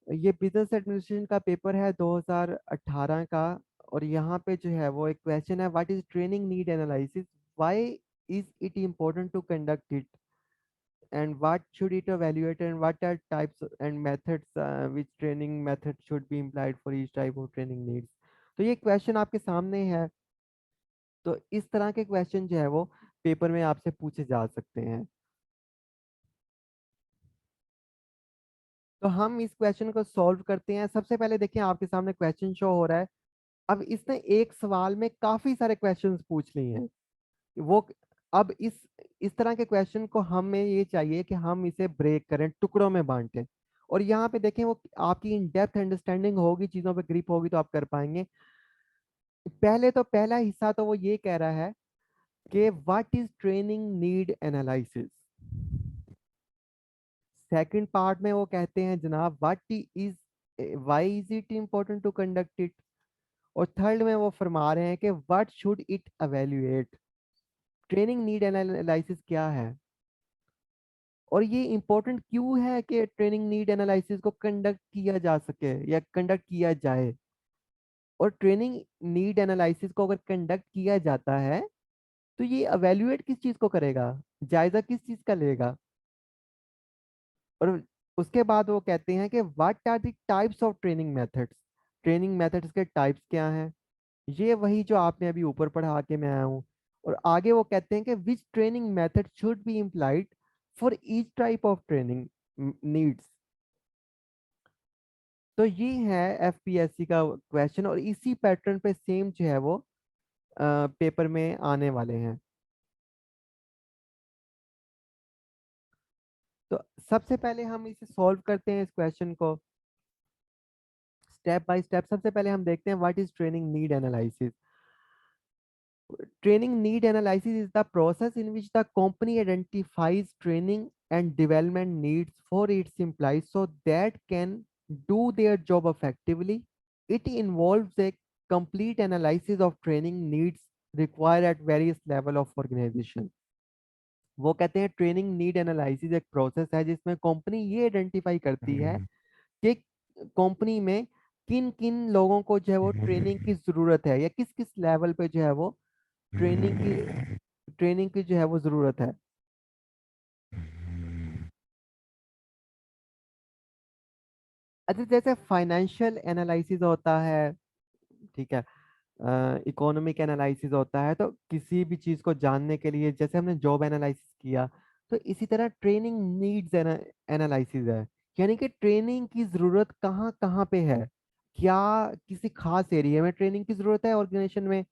ये बिजनेस एडमिनिस्ट्रेशन का पेपर है 2018 का। और यहाँ पे जो है वो एक क्वेश्चन है, what is training need analysis, why is it important to conduct it. and what should it evaluate and what are types and methods which training method should be implied for each type of training needs. तो ये question आपके सामने है। तो इस तरह के question जो है वो पेपर में आपसे पूछे जा सकते हैं। तो हम इस क्वेश्चन को सॉल्व करते हैं। सबसे पहले देखिए आपके सामने क्वेश्चन शो हो रहा है। अब इसने एक सवाल में काफी सारे क्वेश्चंस पूछ लिए हैं। वो अब इस तरह के क्वेश्चन को हमें ये चाहिए कि हम इसे ब्रेक करें, टुकड़ों में बांटें। और यहाँ पे देखें वो आपकी इन डेप्थ अंडरस्टैंडिंग होगी, चीजों पे ग्रिप होगी तो आप कर पाएंगे। पहले तो पहला हिस्सा तो वो ये कह रहा है कि what is training need analysis. Second part में वो कहते हैं जनाब what is why is it important to conduct it. और थर्ड में वो फरमा रहे हैं कि what should it evaluate. Training need analysis क्या है और ये इम्पोर्टेंट क्यों है कि ट्रेनिंग नीड एनालिसिस को कंडक्ट किया जा सके या कंडक्ट किया जाए। और ट्रेनिंग नीड एनालिसिस को अगर कंडक्ट किया जाता है तो ये एवेल्युएट किस चीज को करेगा, जायजा किस चीज का लेगा। और उसके बाद वो कहते हैं कि what are the types of training methods. Training methods के टाइप्स क्या हैं। ये वही जो आपने अभी ऊपर पढ़ा के मैं आया हूँ। और आगे वो कहते हैं कि which training method should be implied for each type of training needs. तो ये है एफपीएससी का क्वेश्चन और इसी पैटर्न पे सेम जो है वो पेपर में आने वाले हैं। तो सबसे पहले हम इसे सॉल्व करते हैं इस क्वेश्चन को स्टेप बाय स्टेप। सबसे पहले हम देखते हैं what is training need analysis. Training need analysis is the process in which the company identifies training and development needs for its employees so that can do their job effectively. It involves a complete analysis of training needs required at various level of organization. वो कहते हैं training need analysis एक process है जिसमें company ये identify करती है कि कंपनी में किन किन लोगों को जो है वो ट्रेनिंग की जरूरत है या किस किस लेवल पे जो है वो ट्रेनिंग की ट्रेनिंग की जो है वो जरूरत है। अच्छा जैसे फाइनेंशियल एनालिसिस होता है, ठीक है, इकोनॉमिक एनालिसिस होता है। तो किसी भी चीज को जानने के लिए जैसे हमने जॉब एनालिसिस किया तो इसी तरह ट्रेनिंग नीड्स एनालिसिस है। यानी कि ट्रेनिंग की जरूरत कहाँ कहाँ पे है। क्या किसी खास एरिया में ट्रेनिंग की जरूरत है ऑर्गेनाइजेशन में,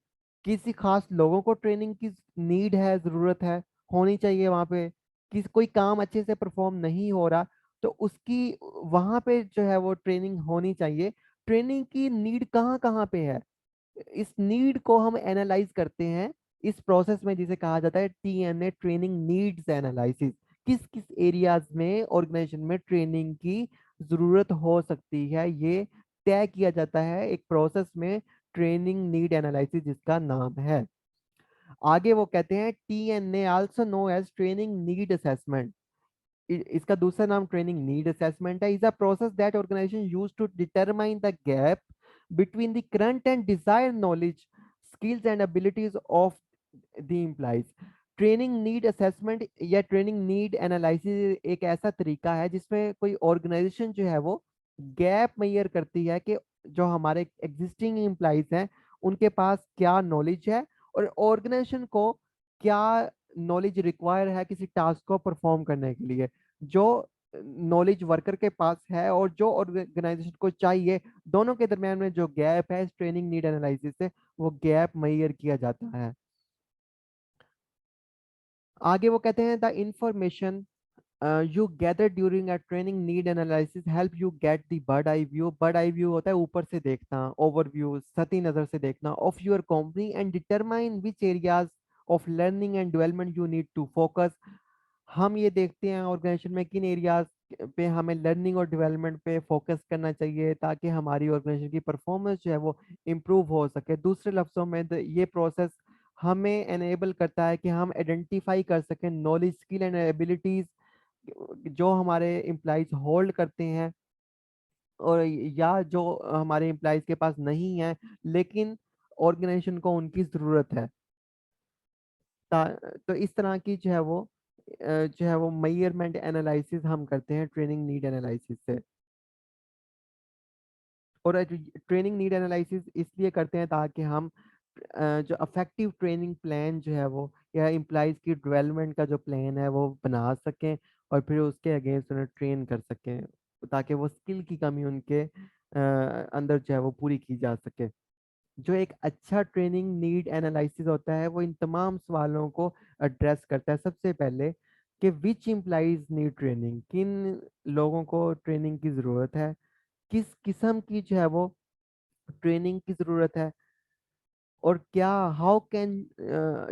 किसी खास लोगों को ट्रेनिंग की नीड है, जरूरत है, होनी चाहिए वहां पे। किसी कोई काम अच्छे से परफॉर्म नहीं हो रहा तो उसकी वहां पे जो है वो ट्रेनिंग होनी चाहिए। ट्रेनिंग की नीड कहाँ कहाँ पे है, इस नीड को हम एनालाइज करते हैं इस प्रोसेस में जिसे कहा जाता है टीएनए, ट्रेनिंग नीड्स एनालिसिस। किस किस एरियाज में ऑर्गेनाइजेशन में ट्रेनिंग की जरूरत हो सकती है ये तय किया जाता है एक प्रोसेस में, ट्रेनिंग नीड एनालिसिस जिसका नाम है। आगे वो कहते हैं TNA also know as training need assessment. इसका दूसरा नाम ट्रेनिंग नीड असेसमेंट है। Is a process that organisation use to determine the gap between the current and desired knowledge, skills and abilities of the employees. Training need assessment या training need analysis एक ऐसा तरीका है जिसमें कोई organisation जो है वो गैप मेजर करती है कि जो हमारे एग्जिस्टिंग एम्प्लॉइज हैं उनके पास क्या नॉलेज है और ऑर्गेनाइजेशन को क्या नॉलेज रिक्वायर है किसी टास्क को परफॉर्म करने के लिए। जो नॉलेज वर्कर के पास है और जो ऑर्गेनाइजेशन को चाहिए, दोनों के दरमियान में जो गैप है इस ट्रेनिंग नीड एनालिसिस से वो गैप मेजर किया जाता है। आगे वो कहते हैं the information you gather during a training need analysis help you get the bird eye view. Bird eye view होता है ऊपर से देखना, ओवरव्यू सती नजर से देखना of your company and determine which areas of learning and development you need to focus. हम ये देखते हैं ऑर्गेनाइजेशन में किन एरियाज पे हमें लर्निंग और डेवलपमेंट पे फोकस करना चाहिए ताकि हमारी ऑर्गेनाइजेशन की परफॉर्मेंस जो है वो इम्प्रूव हो सके। दूसरे लफ्जों में ये प्रोसेस हमें एनेबल करता है कि हम आइडेंटिफाई कर सकें नॉलेज, स्किल एंड एबिलिटीज जो हमारे एम्प्लॉयज होल्ड करते हैं और या जो हमारे एम्प्लॉयज के पास नहीं है लेकिन ऑर्गेनाइजेशन को उनकी ज़रूरत है। तो इस तरह की जो है वो जो है वो मेजरमेंट एनालिसिस हम करते हैं ट्रेनिंग नीड एनालिसिस से। और ट्रेनिंग नीड एनालिसिस इसलिए करते हैं ताकि हम जो अफेक्टिव ट्रेनिंग प्लान जो है वो, या एम्प्लॉयज़ की डेवलपमेंट का जो प्लान है वो बना सकें, और फिर उसके अगेंस्ट उन्हें ट्रेन कर सकें, ताकि वो स्किल की कमी उनके अंदर जो है वो पूरी की जा सके। जो एक अच्छा ट्रेनिंग नीड एनालिसिस होता है वो इन तमाम सवालों को एड्रेस करता है। सबसे पहले कि विच इम्प्लाइज नीड ट्रेनिंग, किन लोगों को ट्रेनिंग की ज़रूरत है, किस किस्म की जो है वो ट्रेनिंग की ज़रूरत है, और क्या how can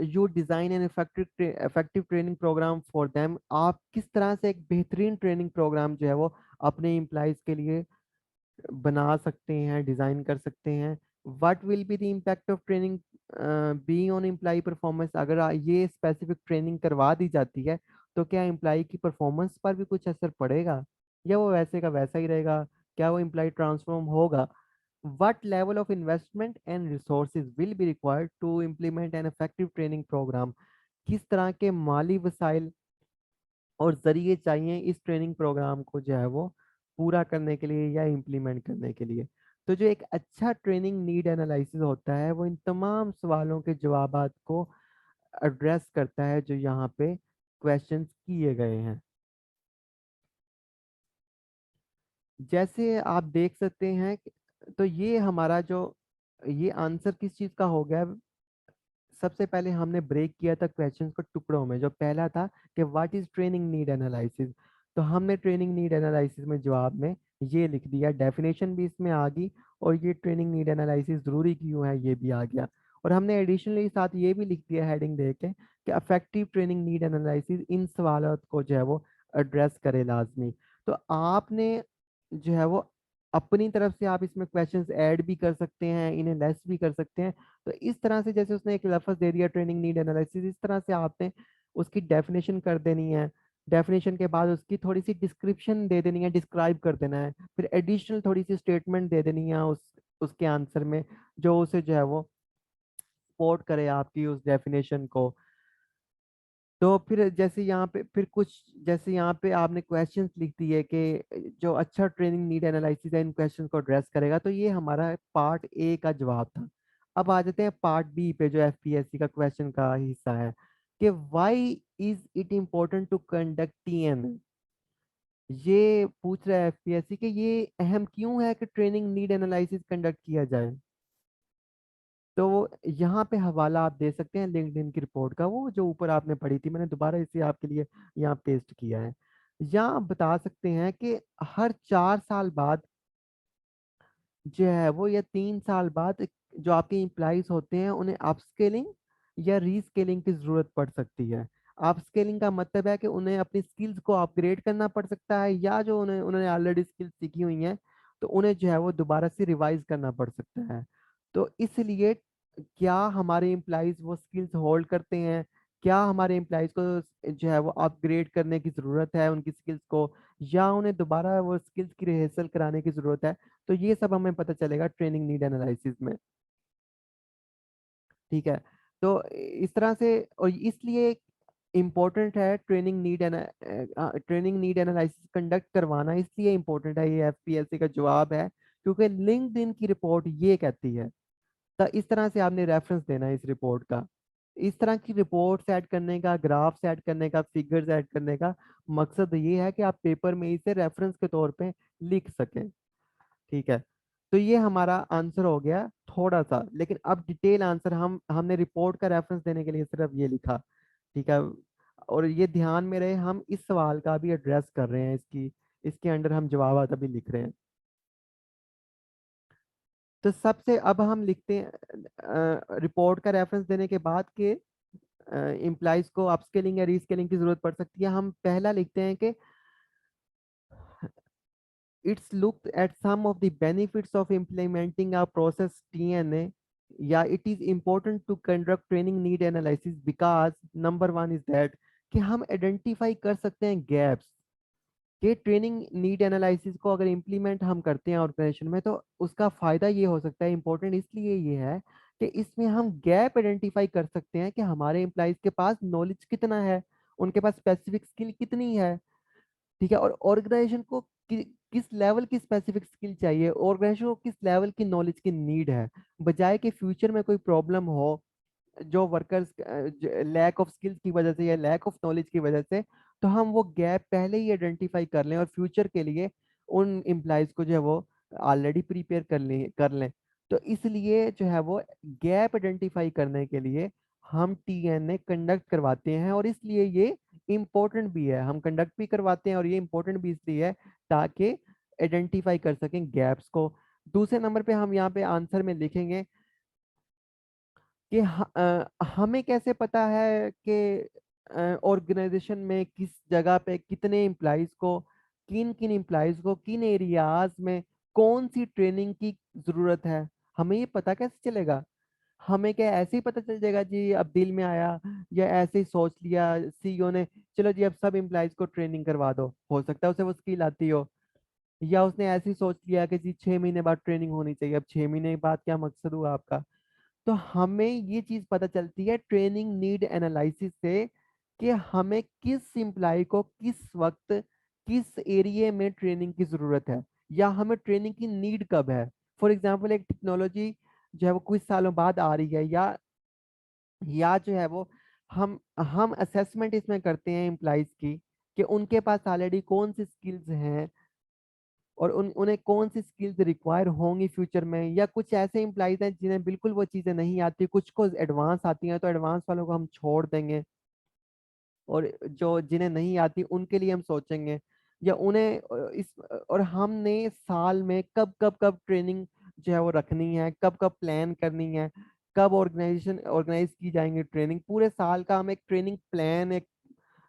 you design an effective training program for them. आप किस तरह से एक बेहतरीन ट्रेनिंग प्रोग्राम जो है वो अपने एम्प्लॉयज़ के लिए बना सकते हैं, डिज़ाइन कर सकते हैं। What will be the impact of training be on employee performance. अगर ये स्पेसिफिक ट्रेनिंग करवा दी जाती है तो क्या एम्प्लॉय की परफॉर्मेंस पर भी कुछ असर पड़ेगा, या वो वैसे का वैसा ही रहेगा, क्या वो एम्प्लॉय ट्रांसफॉर्म होगा। What level of investment and resources will be required to implement an effective training program। किस तरह के माली वसाइल और जरिए चाहिए इस ट्रेनिंग प्रोग्राम को जो है वो पूरा करने के लिए या इम्प्लीमेंट करने के लिए। तो जो एक अच्छा ट्रेनिंग नीड एनालिसिस होता है वो इन तमाम सवालों के जवाबात को एड्रेस करता है जो यहाँ पे क्वेश्चंस किए गए हैं। जैसे आप देख सकते हैं तो ये हमारा जो ये आंसर किस चीज़ का हो गया। सबसे पहले हमने ब्रेक किया था क्वेश्चंस को टुकड़ों में। जो पहला था कि what is training need analysis, तो हमने ट्रेनिंग नीड एनालिसिस में जवाब में ये लिख दिया, डेफिनेशन भी इसमें आ गई, और ये ट्रेनिंग नीड एनालिसिस ज़रूरी क्यों है ये भी आ गया। और हमने एडिशनली साथ ये भी लिख दिया हेडिंग दे के कि affective training need analysis in सवालों को जो है वो एड्रेस करे लाजमी। तो आपने जो है वो अपनी तरफ से आप इसमें क्वेश्चंस ऐड भी कर सकते हैं, इन्हें लेस भी कर सकते हैं। तो इस तरह से जैसे उसने एक लफ्ज़ दे दिया ट्रेनिंग नीड एनालिसिस, इस तरह से आपने उसकी डेफिनेशन कर देनी है। डेफिनेशन के बाद उसकी थोड़ी सी डिस्क्रिप्शन दे देनी है, डिस्क्राइब कर देना है। फिर एडिशनल थोड़ी सी स्टेटमेंट दे देनी है उसके आंसर में, जो उसे जो है वो सपोर्ट करे आपकी उस डेफिनेशन को। तो फिर जैसे यहाँ पे फिर कुछ जैसे यहाँ पे आपने क्वेश्चंस लिख दिए कि जो अच्छा ट्रेनिंग नीड एनालिसिस है इन क्वेश्चंस को एड्रेस करेगा। तो ये हमारा पार्ट ए का जवाब था। अब आ जाते हैं पार्ट बी पे जो एफपीएससी का क्वेश्चन का हिस्सा है कि why is it important to conduct TNA. ये पूछ रहा है एफपीएससी कि ये अहम क्यों है कि ट्रेनिंग नीड एनालिसिस कंडक्ट किया जाए। तो यहाँ पे हवाला आप दे सकते हैं लिंक्डइन की रिपोर्ट का, वो जो ऊपर आपने पढ़ी थी, मैंने दोबारा इसे आपके लिए यहाँ पेस्ट किया है। यहाँ आप बता सकते हैं कि हर 4 साल बाद जो है वो, या 3 साल बाद, जो आपके एम्प्लॉइज होते हैं उन्हें अपस्केलिंग या रीस्केलिंग की ज़रूरत पड़ सकती है। अपस्केलिंग का मतलब है कि उन्हें अपनी स्किल्स को अपग्रेड करना पड़ सकता है, या जो उन्होंने ऑलरेडी स्किल्स सीखी हुई हैं तो उन्हें जो है वो दोबारा से रिवाइज करना पड़ सकता है। तो इसलिए क्या हमारे एम्प्लॉइज वो स्किल्स होल्ड करते हैं, क्या हमारे एम्प्लॉइज को जो है वो अपग्रेड करने की ज़रूरत है उनकी स्किल्स को, या उन्हें दोबारा वो स्किल्स की रिहर्सल कराने की ज़रूरत है। तो ये सब हमें पता चलेगा ट्रेनिंग नीड एनालिसिस में। ठीक है। तो इस तरह से, और इसलिए इम्पोर्टेंट है ट्रेनिंग नीड एनालिसिस कंडक्ट करवाना, इसलिए इम्पोर्टेंट है, ये एफपीएससी का जवाब है, क्योंकि लिंक्डइन की रिपोर्ट ये कहती है। तो इस तरह से आपने रेफरेंस देना है इस रिपोर्ट का। इस तरह की रिपोर्ट्स ऐड करने का, ग्राफ्स ऐड करने का, फिगर्स ऐड करने का मकसद ये है कि आप पेपर में इसे रेफरेंस के तौर पे लिख सकें। ठीक है। तो ये हमारा आंसर हो गया थोड़ा सा, लेकिन अब डिटेल आंसर हमने रिपोर्ट का रेफरेंस देने के लिए सिर्फ ये लिखा। ठीक है। और ये ध्यान में रहे, हम इस सवाल का भी एड्रेस कर रहे हैं, इसके अंडर हम जवाब अभी लिख रहे हैं। तो सबसे अब हम लिखते हैं रिपोर्ट का रेफरेंस देने के बाद के इम्प्लाइज को अपस्केलिंग या रीस्केलिंग की जरूरत पड़ सकती है। हम पहला लिखते हैं कि it's looked at some of the benefits of implementing a process TNA. Yeah, it is important to conduct training need analysis because number one is that कि हम आइडेंटिफाई कर सकते हैं गैप्स कि ट्रेनिंग नीड एनालिसिस को अगर implement हम करते हैं ऑर्गेनाइजेशन में तो उसका फायदा ये हो सकता है। इंपॉर्टेंट इसलिए ये है कि इसमें हम गैप आइडेंटिफाई कर सकते हैं कि हमारे एम्प्लॉयज के पास नॉलेज कितना है, उनके पास स्पेसिफिक स्किल कितनी है, ठीक है, और ऑर्गेनाइजेशन को किस लेवल की स्पेसिफिक स्किल चाहिए, ऑर्गेनाइजेशन को किस लेवल की नॉलेज की नीड है, बजाय कि फ्यूचर में कोई प्रॉब्लम हो जो वर्कर्स लैक ऑफ स्किल्स की वजह से या लैक ऑफ नॉलेज की वजह से, तो हम वो गैप पहले ही आइडेंटिफाई कर लें और फ्यूचर के लिए उन एम्प्लॉयज को जो है वो ऑलरेडी प्रिपेयर कर लें। तो इसलिए जो है वो गैप आइडेंटिफाई करने के लिए हम टीएनए कंडक्ट करवाते हैं, और इसलिए ये इम्पोर्टेंट भी है, हम कंडक्ट भी करवाते हैं और ये इम्पोर्टेंट भी इसलिए है ताकि आइडेंटिफाई कर सकें गैप्स को। दूसरे नंबर पे हम यहाँ पे आंसर में लिखेंगे कि हमें कैसे पता है कि ऑर्गेनाइजेशन में किस जगह पे कितने एम्प्लॉयज को, किन किन एम्प्लॉयज को किन एरियाज में कौन सी ट्रेनिंग की जरूरत है, हमें ये पता कैसे चलेगा? हमें क्या ऐसे ही पता चल जाएगा जी, अब दिल में आया या ऐसे ही सोच लिया सीईओ ने, चलो जी अब सब एम्प्लॉयज को ट्रेनिंग करवा दो, हो सकता है उसे वो स्किल आती हो, या उसने ऐसे ही सोच लिया कि जी 6 महीने बाद ट्रेनिंग होनी चाहिए, अब 6 महीने बाद क्या मकसद हुआ आपका? तो हमें ये चीज पता चलती है ट्रेनिंग नीड एनालिसिस से कि हमें किस एम्प्लॉय को किस वक्त किस एरिया में ट्रेनिंग की जरूरत है, या हमें ट्रेनिंग की नीड कब है। फॉर एग्जांपल एक टेक्नोलॉजी जो है वो कुछ सालों बाद आ रही है, या जो है वो हम असेसमेंट इसमें करते हैं एम्प्लॉयज की कि उनके पास ऑलरेडी कौन सी स्किल्स हैं और उन्हें कौन सी स्किल्स रिक्वायर होंगी फ्यूचर में, या कुछ ऐसे एम्प्लॉयज हैं जिन्हें बिल्कुल वो चीज़ें नहीं आती, कुछ को एडवांस आती हैं तो एडवांस वालों को हम छोड़ देंगे, और जो जिन्हें नहीं आती उनके लिए हम सोचेंगे, या उन्हें और हमने साल में कब कब कब ट्रेनिंग जो है वो रखनी है, कब कब प्लान करनी है, कब ऑर्गेनाइज की जाएंगी ट्रेनिंग, पूरे साल का हम एक ट्रेनिंग प्लान, एक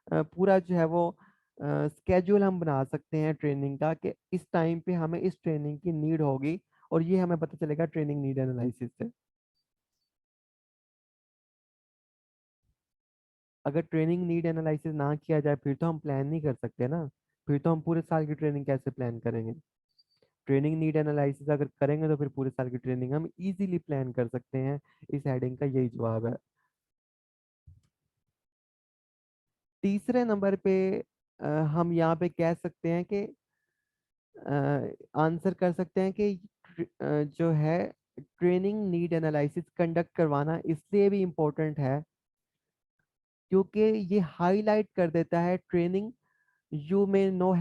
पूरा जो है वो स्केड्यूल हम बना सकते हैं ट्रेनिंग का कि इस टाइम पे हमें इस ट्रेनिंग की नीड होगी, और ये हमें पता चलेगा ट्रेनिंग नीड एनालिसिस से। अगर ट्रेनिंग नीड एनालिसिस ना किया जाए फिर तो हम प्लान नहीं कर सकते ना, फिर तो हम पूरे साल की ट्रेनिंग कैसे प्लान करेंगे? ट्रेनिंग नीड एनालिसिस अगर करेंगे तो फिर पूरे साल की ट्रेनिंग हम इजीली प्लान कर सकते हैं। इस हेडिंग का यही जवाब है। तीसरे नंबर पे हम यहाँ पे कह सकते हैं कि आंसर कर सकते हैं कि जो है ट्रेनिंग नीड एनालिसिस कंडक्ट करवाना इसलिए भी इम्पोर्टेंट है क्योंकि ये हाईलाइट कर देता है training you may know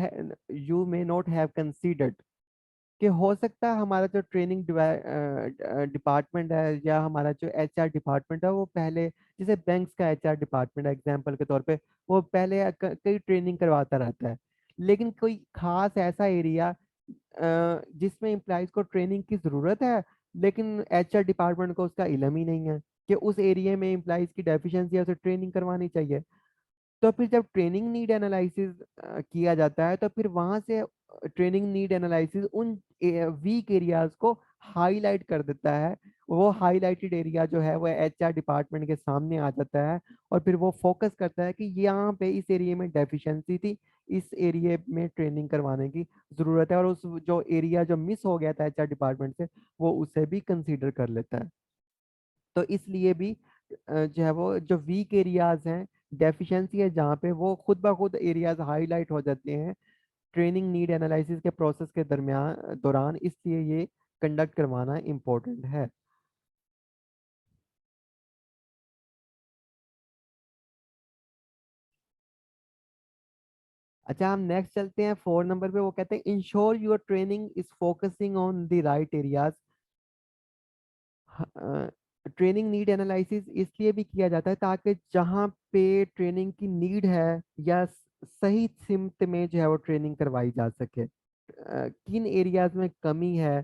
you may not have considered, कि हो सकता है हमारा जो ट्रेनिंग डिपार्टमेंट है या हमारा जो एचआर डिपार्टमेंट है वो पहले, जैसे बैंक्स का एचआर डिपार्टमेंट है एग्जांपल के तौर पे, वो पहले कई ट्रेनिंग करवाता रहता है, लेकिन कोई खास ऐसा एरिया जिसमें एम्प्लॉयज को ट्रेनिंग की जरूरत है लेकिन एचआर डिपार्टमेंट को उसका इलम ही नहीं है कि उस एरिया में एम्प्लॉयज की डेफिशिएंसी है, उसे ट्रेनिंग करवानी चाहिए। तो फिर जब ट्रेनिंग नीड एनालिसिस किया जाता है तो फिर वहां से ट्रेनिंग नीड एनालिसिस उन वीक एरियाज को हाईलाइट कर देता है, वो हाईलाइटेड एरिया जो है वो एचआर डिपार्टमेंट के सामने आ जाता है, और फिर वो फोकस करता है कि यहाँ पे इस एरिया में डेफिशिएंसी थी, इस एरिया में ट्रेनिंग करवाने की जरूरत है, और उस जो एरिया जो मिस हो गया था एचआर डिपार्टमेंट से वो उसे भी कंसीडर कर लेता है। तो इसलिए भी जो है वो जो वीक एरियाज हैं, डेफिशिएंसी है जहाँ पे, वो खुद ब खुद एरियाज हाईलाइट हो जाते हैं ट्रेनिंग नीड एनालिसिस के प्रोसेस के दौरान, इसलिए ये कंडक्ट करवाना इम्पोर्टेंट है। अच्छा, हम नेक्स्ट चलते हैं 4 नंबर पे, वो कहते हैं ensure your training is focusing on the right areas. Training need analysis इसलिए भी किया जाता है ताकि जहाँ पे ट्रेनिंग की नीड है या सही सिमत में जो है वो ट्रेनिंग करवाई जा सके, किन एरियाज में कमी है,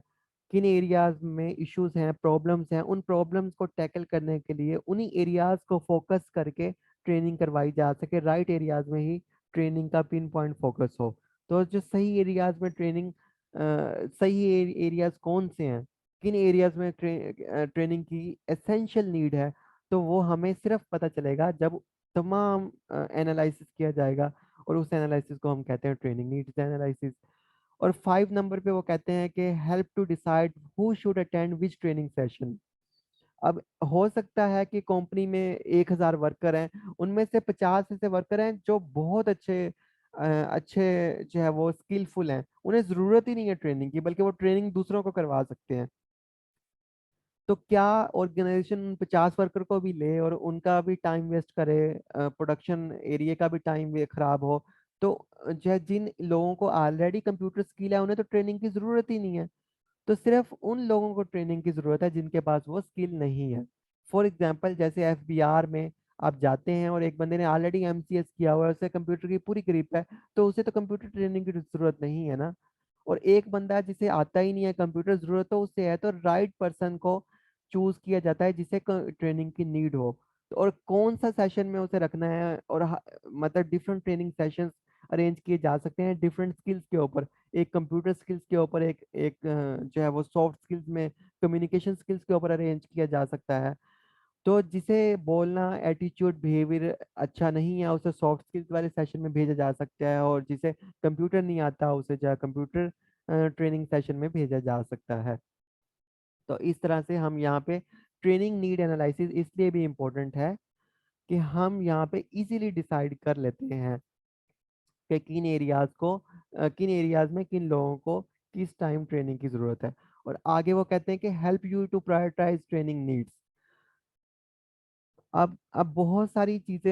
किन एरियाज में इश्यूज हैं, प्रॉब्लम्स हैं, उन प्रॉब्लम्स को टैकल करने के लिए उन्हीं एरियाज को फोकस करके ट्रेनिंग करवाई जा सके, राइट एरियाज में ही ट्रेनिंग का पिन पॉइंट फोकस हो। तो जो सही एरियाज में ट्रेनिंग, सही एरियाज कौन से हैं, किन एरियाज में ट्रेनिंग की एसेंशियल नीड है, तो वो हमें सिर्फ पता चलेगा जब तमाम एनालिसिस किया जाएगा, और उस एनालिसिस को हम कहते हैं ट्रेनिंग नीड्स एनालिसिस। और 5 नंबर पे वो कहते हैं कि help to decide who should attend which training session. अब हो सकता है कि कंपनी में 1000 वर्कर हैं, उनमें से 50 ऐसे वर्कर हैं जो बहुत अच्छे जो है वो स्किलफुल हैं, उन्हें जरूरत ही नहीं है ट्रेनिंग की, बल्कि वो ट्रेनिंग दूसरों को करवा सकते हैं। तो क्या ऑर्गेनाइजेशन 50 वर्कर को भी ले और उनका भी टाइम वेस्ट करे, प्रोडक्शन एरिया का भी टाइम खराब हो? तो जो है, जिन लोगों को ऑलरेडी कंप्यूटर स्किल है, उन्हें तो ट्रेनिंग की जरूरत ही नहीं है। तो सिर्फ उन लोगों को ट्रेनिंग की जरूरत है जिनके पास वो स्किल नहीं है। फॉर एग्जाम्पल, जैसे एफबीआर में आप जाते हैं और एक बंदे ने ऑलरेडी एमसीएस किया हुआ है, उसे कंप्यूटर की पूरी ग्रिप है, तो उसे तो कंप्यूटर ट्रेनिंग की जरूरत नहीं है ना। और एक बंदा जिसे आता ही नहीं है कंप्यूटर, जरूरत तो उससे है, तो राइट पर्सन को चूज किया जाता है जिसे ट्रेनिंग की नीड हो। तो और कौन सा सेशन में उसे रखना है, और मतलब डिफरेंट ट्रेनिंग सेशंस अरेंज किए जा सकते हैं डिफरेंट स्किल्स के ऊपर। एक कंप्यूटर स्किल्स के ऊपर, एक एक जो है वो सॉफ्ट स्किल्स में कम्युनिकेशन स्किल्स के ऊपर अरेंज किया जा सकता है। तो जिसे बोलना, एटीट्यूड, बिहेवियर अच्छा नहीं है, उसे सॉफ्ट स्किल्स वाले सेशन में भेजा जा सकता है, और जिसे कंप्यूटर नहीं आता उसे जो है कंप्यूटर ट्रेनिंग सेशन में भेजा जा सकता है। तो इस तरह से हम यहाँ पे ट्रेनिंग नीड एनालिसिस इसलिए भी इम्पोर्टेंट है कि हम यहाँ पे इजीली डिसाइड कर लेते हैं कि किन एरियाज में किन लोगों को किस टाइम ट्रेनिंग की जरूरत है। और आगे वो कहते हैं कि help you to prioritise training needs. अब बहुत सारी चीज़ें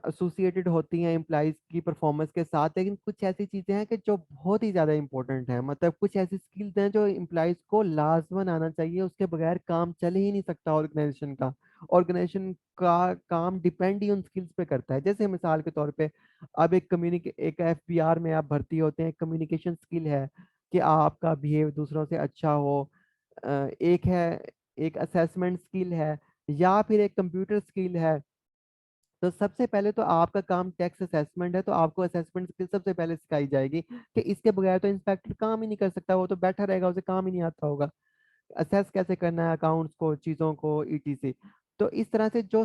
एसोसिएटेड होती हैं एम्प्लॉयज़ की परफॉर्मेंस के साथ, लेकिन कुछ ऐसी चीज़ें हैं कि जो बहुत ही ज़्यादा इंपॉर्टेंट हैं। मतलब कुछ ऐसी स्किल्स हैं जो एम्प्लॉयज़ को लाजमन आना चाहिए, उसके बगैर काम चल ही नहीं सकता ऑर्गेनाइजेशन का। ऑर्गेनाइजेशन का काम डिपेंड ही उन स्किल्स पे करता है। जैसे मिसाल के तौर पे, अब एक एफबीआर में आप भर्ती होते हैं, कम्युनिकेशन स्किल है कि आपका बिहेव दूसरों से अच्छा हो। एक है, एक असेसमेंट स्किल है, या फिर एक कंप्यूटर स्किल है। तो सबसे पहले तो आपका काम टैक्स असेसमेंट है, तो आपको असेसमेंट स्किल सबसे पहले सिखाई जाएगी कि इसके बगैर तो इंस्पेक्टर काम ही नहीं कर सकता, वो तो बैठा रहेगा, उसे काम ही नहीं आता होगा असेस कैसे करना है अकाउंट्स को, चीज़ों को, ईटीसी। तो इस तरह से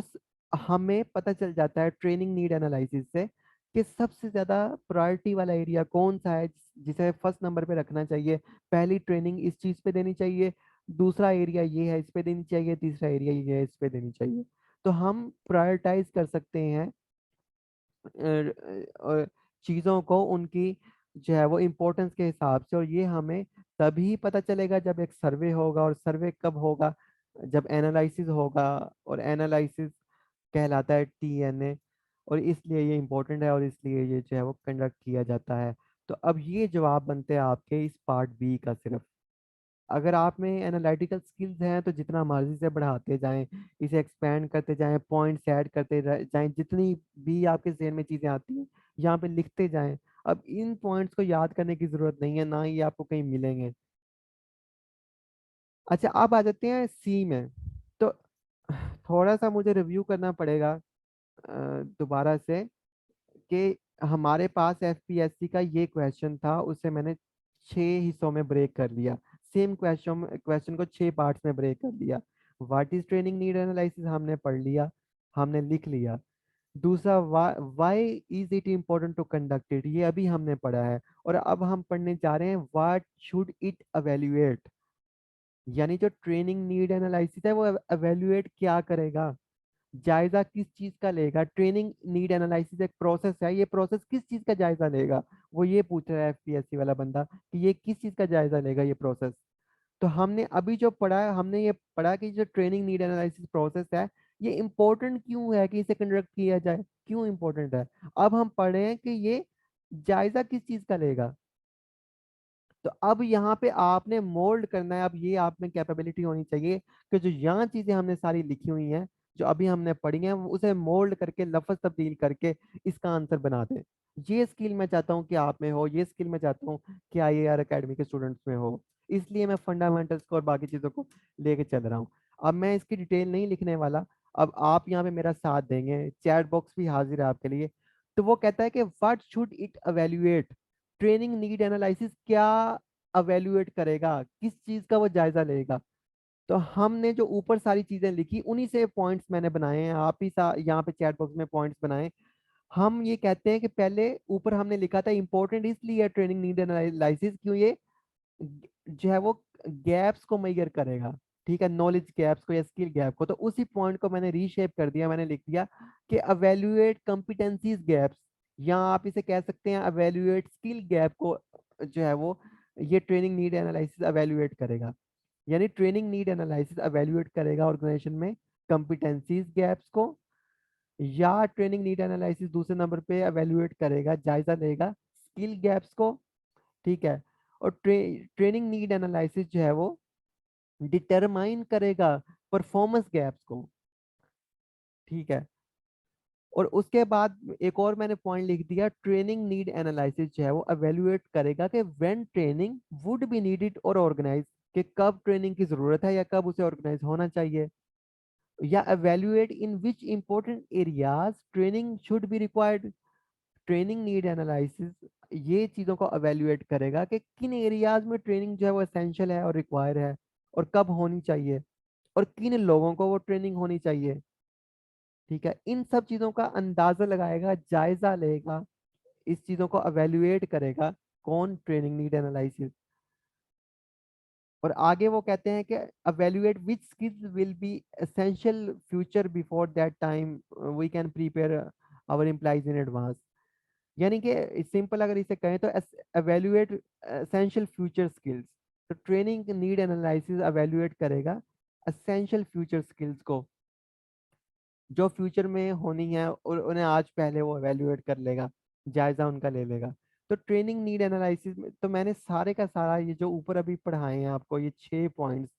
हमें पता चल जाता है ट्रेनिंग नीड एनालिसिस से कि सबसे ज़्यादा प्रायोरिटी वाला एरिया कौन सा है, जिसे फर्स्ट नंबर पे रखना चाहिए। पहली ट्रेनिंग इस चीज़ पे देनी चाहिए, दूसरा एरिया ये है इस पे देनी चाहिए, तीसरा एरिया ये है इस पे देनी चाहिए। तो हम प्रायोरिटाइज कर सकते हैं चीज़ों को उनकी जो है वो इम्पोर्टेंस के हिसाब से। और ये हमें तभी पता चलेगा जब एक सर्वे होगा। और सर्वे कब होगा? जब एनालिसिस होगा, और एनालिसिस कहलाता है टीएनए। और इसलिए ये इम्पोर्टेंट है, और इसलिए ये जो है वो कंडक्ट किया जाता है। तो अब ये जवाब बनते हैं आपके इस पार्ट बी का सिर्फ। अगर आप में एनालिटिकल स्किल्स हैं तो जितना मर्जी से बढ़ाते जाएं, इसे एक्सपेंड करते जाएं, पॉइंट्स ऐड करते जाएं, जितनी भी आपके जहन में चीज़ें आती हैं यहाँ पे लिखते जाएं। अब इन पॉइंट्स को याद करने की ज़रूरत नहीं है, ना ही आपको कहीं मिलेंगे। अच्छा, अब आ जाते हैं सी में। तो थोड़ा सा मुझे रिव्यू करना पड़ेगा दोबारा से कि हमारे पास एफपीएससी का ये क्वेश्चन था, उसे मैंने 6 हिस्सों में ब्रेक कर लिया। सेम क्वेश्चन क्वेश्चन को 6 पार्ट्स में ब्रेक कर दिया। What is training need analysis हमने पढ़ लिया, हमने लिख लिया। दूसरा, why is it important to conduct it, ये अभी हमने पढ़ा है। और अब हम पढ़ने जा रहे हैं व्हाट शुड इट एवेल्युएट। यानी जो ट्रेनिंग नीड एनालिसिस है वो एवेल्युएट क्या करेगा, जायजा किस चीज का लेगा। ट्रेनिंग नीड एनालिसिस एक प्रोसेस है, ये प्रोसेस किस चीज का जायजा लेगा, वो ये पूछ रहा है एफपीएससी वाला बंदा कि ये किस चीज का जायजा लेगा ये प्रोसेस। तो हमने अभी जो पढ़ा है, हमने ये पढ़ा कि जो ट्रेनिंग नीड एनालिसिस प्रोसेस है, ये इम्पोर्टेंट क्यों है कि इसे कंडक्ट किया जाए, क्यों इम्पोर्टेंट है। अब हम पढ़ रहे हैं कि ये जायजा किस चीज का लेगा। तो अब यहाँ पे आपने मोल्ड करना है। अब ये आप में कैपेबिलिटी होनी चाहिए कि जो यहाँ चीजें हमने सारी लिखी हुई हैं, जो अभी हमने पढ़ी हैं, उसे मोल्ड करके, लफ्ज तब्दील करके इसका आंसर बना दें। ये स्किल मैं चाहता हूँ कि आप में हो, ये स्किल मैं चाहता हूँ कि आईएआर एकेडमी के स्टूडेंट्स में हो। इसलिए मैं फंडामेंटल्स को और बाकी चीज़ों को लेके चल रहा हूँ। अब मैं इसकी डिटेल नहीं लिखने वाला। अब आप यहाँ पे मेरा साथ देंगे, चैट बॉक्स भी हाजिर है आपके लिए। तो वो कहता है कि what should it evaluate, training need analysis क्या अवेल्युएट करेगा, किस चीज का वो जायजा लेगा। तो हमने जो ऊपर सारी चीजें लिखी उन्हीं से पॉइंट्स मैंने बनाए हैं, आप ही यहाँ पे चैट बॉक्स में पॉइंट्स बनाए। हम ये कहते हैं कि पहले ऊपर हमने लिखा था इंपॉर्टेंट इसलिए ट्रेनिंग नीड एनालिसिस, क्यों ये जो है वो गैप्स को मेजर करेगा। ठीक है, नॉलेज गैप्स को या स्किल गैप को। तो उसी पॉइंट को मैंने रीशेप कर दिया, मैंने लिख दिया कि अवेल्युएट कॉम्पिटेंसीज गैप्स, या आप इसे कह सकते हैं अवेल्युएट स्किल गैप को जो है वो ये ट्रेनिंग नीड एनालिसिस अवेल्युएट करेगा। यानी ट्रेनिंग नीड एनालिसिस अवेल्युएट करेगा ऑर्गेनाइजेशन में कॉम्पिटेंसीज गैप्स को, या ट्रेनिंग नीड एनालिसिस दूसरे नंबर पे अवेल्युएट करेगा, जायजा लेगा स्किल गैप्स को। ठीक है, और ट्रेनिंग नीड एनालिसिस जो है वो डिटरमाइन करेगा परफॉर्मेंस गैप्स को। ठीक है, और उसके बाद एक और मैंने पॉइंट लिख दिया, ट्रेनिंग नीड एनालिसिस जो है वो एवेल्युएट करेगा कि when training would be needed और ऑर्गेनाइज, कि कब ट्रेनिंग की जरूरत है या कब उसे ऑर्गेनाइज होना चाहिए, या evaluate in which important areas training should be required. Training need analysis ये चीज़ों को एवेल्युएट करेगा कि किन एरियाज में ट्रेनिंग जो है वो एसेंशियल है और रिक्वायर है, और कब होनी चाहिए, और किन लोगों को वो ट्रेनिंग होनी चाहिए। ठीक है, इन सब चीज़ों का अंदाजा लगाएगा, जायजा लेगा, इस चीज़ों को एवेल्युएट करेगा कौन, ट्रेनिंग नीड एनालिसिस। और आगे वो कहते हैं कि evaluate which skills will be essential future before that time we can prepare our employees in advance। यानी कि सिंपल अगर इसे कहें तो evaluate essential future skills। तो ट्रेनिंग नीड एनालिसिस evaluate करेगा essential future skills को, जो फ्यूचर में होनी है, और उन्हें आज पहले वो evaluate कर लेगा, जायजा उनका ले लेगा। तो ट्रेनिंग नीड एनालिसिस में तो मैंने सारे का सारा ये जो ऊपर अभी पढ़ाए हैं आपको, ये 6 points,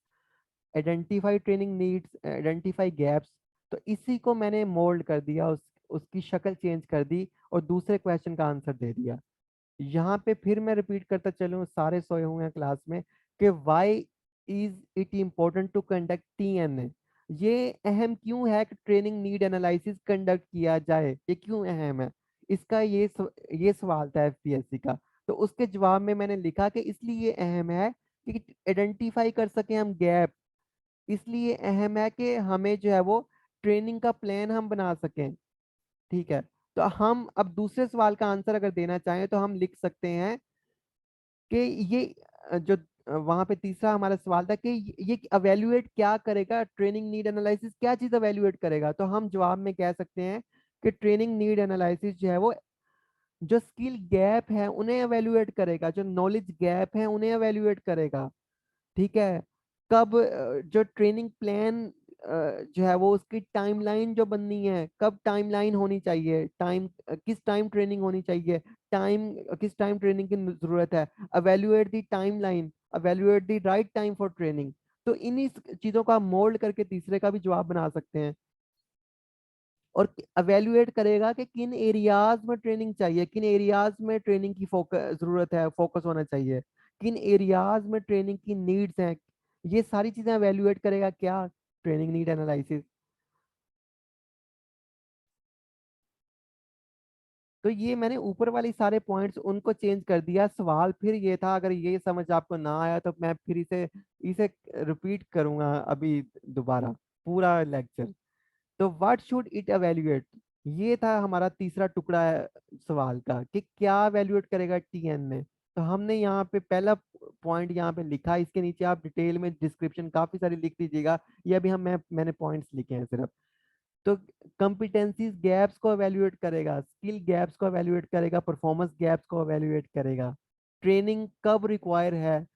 identify training needs, identify gaps, तो इसी को मैंने मोल्ड कर दिया, उसकी शक्ल चेंज कर दी और दूसरे क्वेश्चन का आंसर दे दिया। यहाँ पे फिर मैं रिपीट करता चलूँ, सारे सोए हुए हैं क्लास में, कि why is it important to conduct TNA। ये अहम क्यों है कि ट्रेनिंग नीड एनालिसिस कंडक्ट किया जाए, ये क्यों अहम है, इसका ये सवाल था FPSC का। तो उसके जवाब में मैंने लिखा कि इसलिए अहम है कि आइडेंटिफाई कर सकें हम गैप, इसलिए अहम है कि हमें जो है वो ट्रेनिंग का प्लान हम बना सकें। ठीक है, तो हम अब दूसरे सवाल का आंसर अगर देना चाहें तो हम लिख सकते हैं कि ये जो वहां पे तीसरा हमारा सवाल था कि ये अवेल्युएट क्या करेगा, ट्रेनिंग नीड एनालिसिस क्या चीज अवेल्युएट करेगा, तो हम जवाब में कह सकते हैं कि ट्रेनिंग नीड एनालिसिस जो है वो जो स्किल गैप है उन्हें एवेल्युएट करेगा, जो नॉलेज गैप है उन्हें एवेल्युएट करेगा। ठीक है, कब जो ट्रेनिंग प्लान जो है वो उसकी टाइमलाइन जो बननी है, कब टाइमलाइन होनी चाहिए, किस टाइम ट्रेनिंग होनी चाहिए, टाइम किस टाइम ट्रेनिंग की जरूरत है, evaluate the timeline, evaluate the right time for training. तो इन्हीं चीजों का मोल्ड करके तीसरे का भी जवाब बना सकते हैं। और अवेल्युएट करेगा कि किन एरियाज में ट्रेनिंग चाहिए, किन एरियाज में ट्रेनिंग की फोकस जरूरत है, फोकस होना चाहिए, किन एरियाज में ट्रेनिंग की नीड्स हैं, ये सारी चीजें अवेल्युएट करेगा क्या, ट्रेनिंग नीड एनालिसिस। तो ये मैंने ऊपर वाली सारे पॉइंट्स उनको चेंज कर दिया। सवाल फिर ये था, अगर ये समझ आपको ना आया तो मैं फिर इसे इसे रिपीट करूंगा अभी दोबारा पूरा लेक्चर। तो व्हाट शुड इट एवेल्युएट, ये था हमारा तीसरा टुकड़ा है सवाल का, कि क्या एवेल्युएट करेगा TN। तो हमने यहाँ पे पहला पॉइंट यहाँ पे लिखा, इसके नीचे आप डिटेल में डिस्क्रिप्शन काफी सारी लिख लीजिएगा, ये अभी मैंने पॉइंट्स लिखे हैं सिर्फ। तो कंपिटेंसीज गैप्स को एवेल्युएट करेगा, स्किल गैप्स को एवेल्युएट करेगा, परफॉर्मेंस गैप्स को एवेल्युएट करेगा, ट्रेनिंग कब रिक्वायर है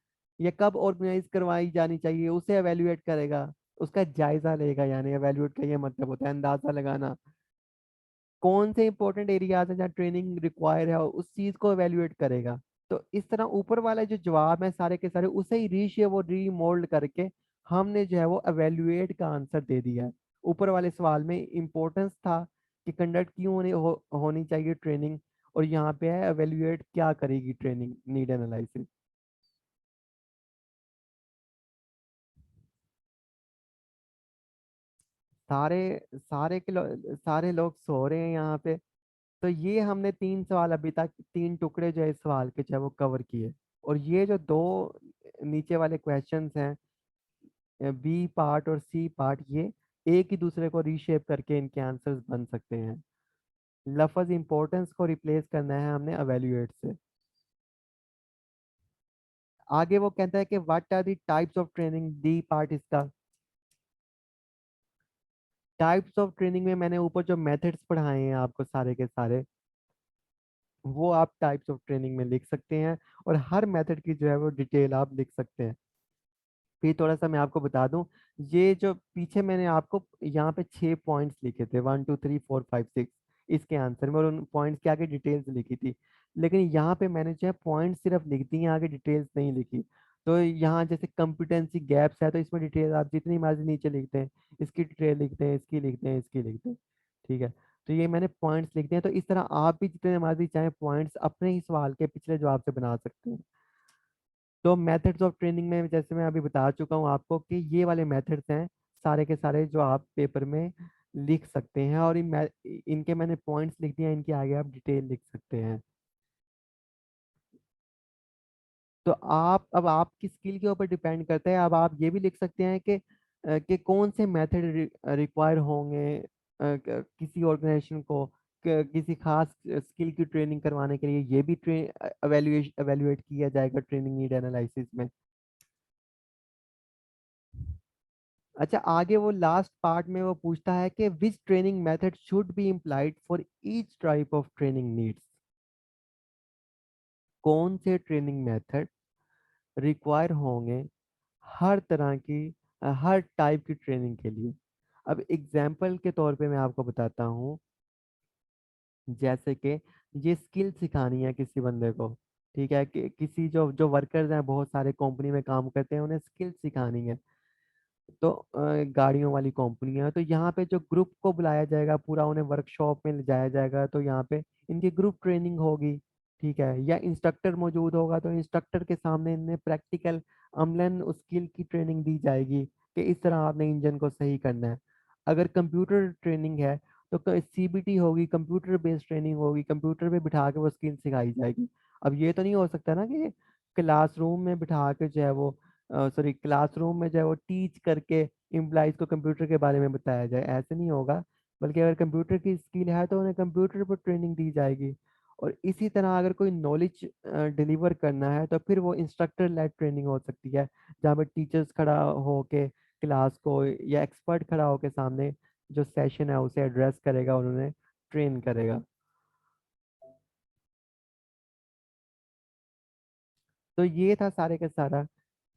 या कब ऑर्गेनाइज करवाई जानी चाहिए उसे एवेल्युएट करेगा, उसका जायजा लेगा। यानी एवेल्युएट का ये मतलब होता है अंदाजा लगाना, कौन से इंपॉर्टेंट एरियाज हैं जहाँ ट्रेनिंग रिक्वायर है उस चीज को एवेल्युएट करेगा। तो इस तरह ऊपर वाला जो जवाब है सारे के सारे उसे ही रीशेप और रीमोल्ड करके हमने जो है वो एवेल्युएट का आंसर दे दिया है। ऊपर वाले सवाल में इंपॉर्टेंस था कि कंडक्ट क्यों होनी चाहिए ट्रेनिंग, और यहाँ पे है एवेल्युएट क्या करेगी ट्रेनिंग नीड एनालिसिस। सारे सारे लोग सो रहे हैं यहाँ पे। तो ये हमने 3 सवाल अभी तक, 3 टुकड़े जो है इस सवाल के जो है वो कवर किए। और ये जो दो नीचे वाले क्वेश्चंस हैं, B पार्ट और C पार्ट, ये एक ही दूसरे को रीशेप करके इनके आंसर्स बन सकते हैं। लफज इंपॉर्टेंस को रिप्लेस करना है हमने एवेल्युएट से। आगे वो कहता है कि what are the types of training, D part इसका। टाइप्स ऑफ ट्रेनिंग में मैंने ऊपर जो मेथड्स पढ़ाए हैं आपको सारे के सारे, वो आप टाइप्स ऑफ ट्रेनिंग में लिख सकते हैं, और हर मेथड की जो है वो डिटेल आप लिख सकते हैं। फिर थोड़ा सा मैं आपको बता दूं, ये जो पीछे मैंने आपको यहाँ पे 6 पॉइंट्स लिखे थे, 1 2 3 4 5 6, इसके आंसर में, और उन पॉइंट्स के आगे डिटेल्स लिखी थी। लेकिन यहाँ पे मैंने जो है पॉइंट सिर्फ लिख दी हैं, आगे डिटेल्स नहीं लिखी। तो यहाँ जैसे कंपिटेंसी गैप्स है, तो इसमें डिटेल आप जितनी मर्जी नीचे लिखते हैं, इसकी डिटेल लिखते हैं, इसकी लिखते हैं, इसकी लिखते हैं। ठीक है, तो ये मैंने पॉइंट्स लिख दिए हैं। तो इस तरह आप भी जितने मर्जी चाहे पॉइंट्स अपने ही सवाल के पिछले जवाब से बना सकते हैं। तो मेथड्स ऑफ ट्रेनिंग में जैसे मैं अभी बता चुका हूँ आपको कि ये वाले मेथड्स हैं सारे के सारे जो आप पेपर में लिख सकते हैं, और इनके मैंने पॉइंट्स लिख दिए हैं, इनके आगे आप डिटेल लिख सकते हैं। तो आप, अब आपकी स्किल के ऊपर डिपेंड करता है। अब आप ये भी लिख सकते हैं कि कौन से मेथड रिक्वायर होंगे किसी ऑर्गेनाइजेशन को किसी खास स्किल की ट्रेनिंग करवाने के लिए, ये भी एवेल्युएट किया जाएगा ट्रेनिंग नीड एनालिसिस में। अच्छा, आगे वो लास्ट पार्ट में वो पूछता है कि which training method should be implied for each type of training needs. कौन से ट्रेनिंग मेथड रिक्वायर होंगे हर तरह की हर टाइप की ट्रेनिंग के लिए। अब एग्जाम्पल के तौर पे मैं आपको बताता हूँ, जैसे कि ये स्किल सिखानी है किसी बंदे को। ठीक है, कि किसी जो जो वर्कर्स हैं, बहुत सारे कंपनी में काम करते हैं, उन्हें स्किल सिखानी है। तो गाड़ियों वाली कंपनी है, तो यहाँ पे जो ग्रुप को बुलाया जाएगा, पूरा उन्हें वर्कशॉप में ले जाया जाएगा, तो यहाँ पे इनकी ग्रुप ट्रेनिंग होगी। ठीक है, या इंस्ट्रक्टर मौजूद होगा, तो इंस्ट्रक्टर के सामने इन्हें प्रैक्टिकल अमलन उस स्किल की ट्रेनिंग दी जाएगी कि इस तरह आपने इंजन को सही करना है। अगर कंप्यूटर ट्रेनिंग है, तो सीबीटी होगी, कंप्यूटर बेस्ड ट्रेनिंग होगी, कंप्यूटर पे बिठा के वो स्किल सिखाई जाएगी। अब ये तो नहीं हो सकता ना कि क्लासरूम में बिठा के जो है वो, सॉरी, क्लासरूम में जो है वो टीच करके एम्प्लॉयज को कंप्यूटर के बारे में बताया जाए, ऐसे नहीं होगा। बल्कि अगर कंप्यूटर की स्किल है तो उन्हें कंप्यूटर पर ट्रेनिंग दी जाएगी। और इसी तरह अगर कोई नॉलेज डिलीवर करना है, तो फिर वो इंस्ट्रक्टर लेड ट्रेनिंग हो सकती है, जहाँ पर टीचर्स खड़ा हो के क्लास को, या एक्सपर्ट खड़ा होके सामने जो सेशन है उसे एड्रेस करेगा और उन्हें ट्रेन करेगा। तो ये था सारे का सारा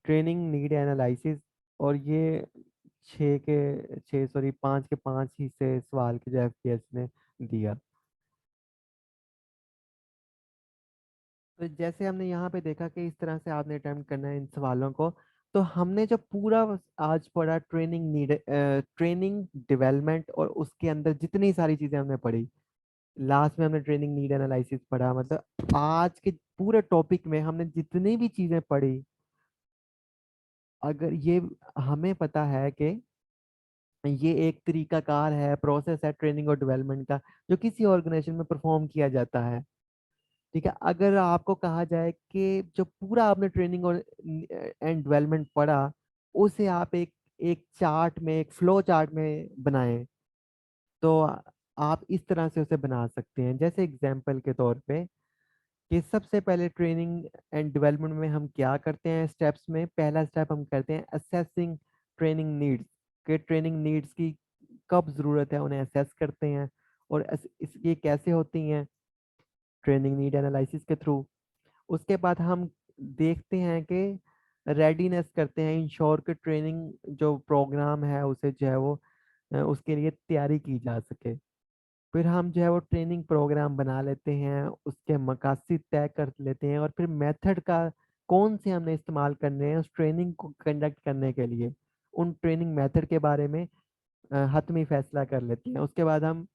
ट्रेनिंग नीड एनालिसिस। और ये 5 के 5 हिस्से सवाल के जो एफपीएस ने दिया। तो जैसे हमने यहाँ पे देखा कि इस तरह से आपने अटेम्प्ट करना है इन सवालों को। तो हमने जो पूरा आज पढ़ा ट्रेनिंग नीड, ट्रेनिंग डेवलपमेंट, और उसके अंदर जितनी सारी चीजें हमने पढ़ी, लास्ट में हमने ट्रेनिंग नीड एनालिसिस पढ़ा, मतलब आज के पूरे टॉपिक में हमने जितनी भी चीजें पढ़ी, अगर ये हमें पता है कि ये एक तरीकाकार है, प्रोसेस है ट्रेनिंग और डेवलपमेंट का, जो किसी ऑर्गेनाइजेशन में परफॉर्म किया जाता है। ठीक है, अगर आपको कहा जाए कि जो पूरा आपने ट्रेनिंग और एंड डेवलपमेंट पढ़ा, उसे आप एक एक चार्ट में, एक फ्लो चार्ट में बनाएं, तो आप इस तरह से उसे बना सकते हैं। जैसे एग्जांपल के तौर पे, कि सबसे पहले ट्रेनिंग एंड डेवलपमेंट में हम क्या करते हैं, स्टेप्स में पहला स्टेप हम करते हैं असेसिंग ट्रेनिंग नीड्स, के ट्रेनिंग नीड्स की कब ज़रूरत है उन्हें असेस करते हैं। और ये कैसे होती हैं, ट्रेनिंग नीड एनालिसिस के थ्रू। उसके बाद हम देखते हैं कि रेडीनेस करते हैं, इंश्योर के ट्रेनिंग जो प्रोग्राम है उसे जो है वो उसके लिए तैयारी की जा सके। फिर हम जो है वो ट्रेनिंग प्रोग्राम बना लेते हैं, उसके मकासद तय कर लेते हैं, और फिर मेथड का कौन से हमने इस्तेमाल करने हैं उस ट्रेनिंग को कंडक्ट करने के लिए, उन ट्रेनिंग मेथड के बारे में हतमी फैसला कर लेते हैं। उसके बाद हम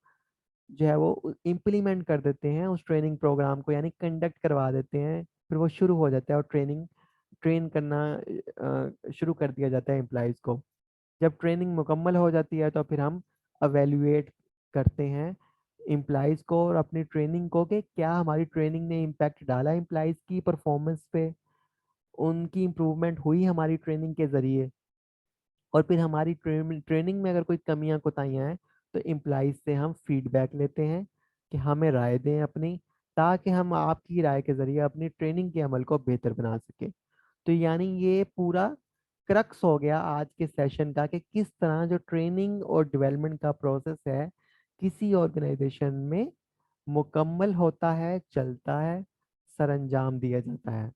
जो है वो इम्प्लीमेंट कर देते हैं उस ट्रेनिंग प्रोग्राम को, यानी कंडक्ट करवा देते हैं। फिर वो शुरू हो जाता है, और ट्रेन करना शुरू कर दिया जाता है एम्प्लॉयज़ को। जब ट्रेनिंग मुकम्मल हो जाती है, तो फिर हम अवेल्युएट करते हैं एम्प्लॉयज़ को और अपनी ट्रेनिंग को, कि क्या हमारी ट्रेनिंग ने इम्पैक्ट डाला एम्प्लॉयज़ की परफॉर्मेंस पे, उनकी इम्प्रूवमेंट हुई हमारी ट्रेनिंग के ज़रिए। और फिर हमारी ट्रेनिंग में अगर कोई कमियां कोताहियां हैं, तो एम्प्लॉयज़ से हम फीडबैक लेते हैं कि हमें राय दें अपनी, ताकि हम आपकी राय के ज़रिए अपनी ट्रेनिंग के अमल को बेहतर बना सकें। तो यानी ये पूरा क्रक्स हो गया आज के सेशन का कि किस तरह जो ट्रेनिंग और डेवलपमेंट का प्रोसेस है किसी ऑर्गेनाइजेशन में मुकम्मल होता है, चलता है, सरंजाम दिया जाता है।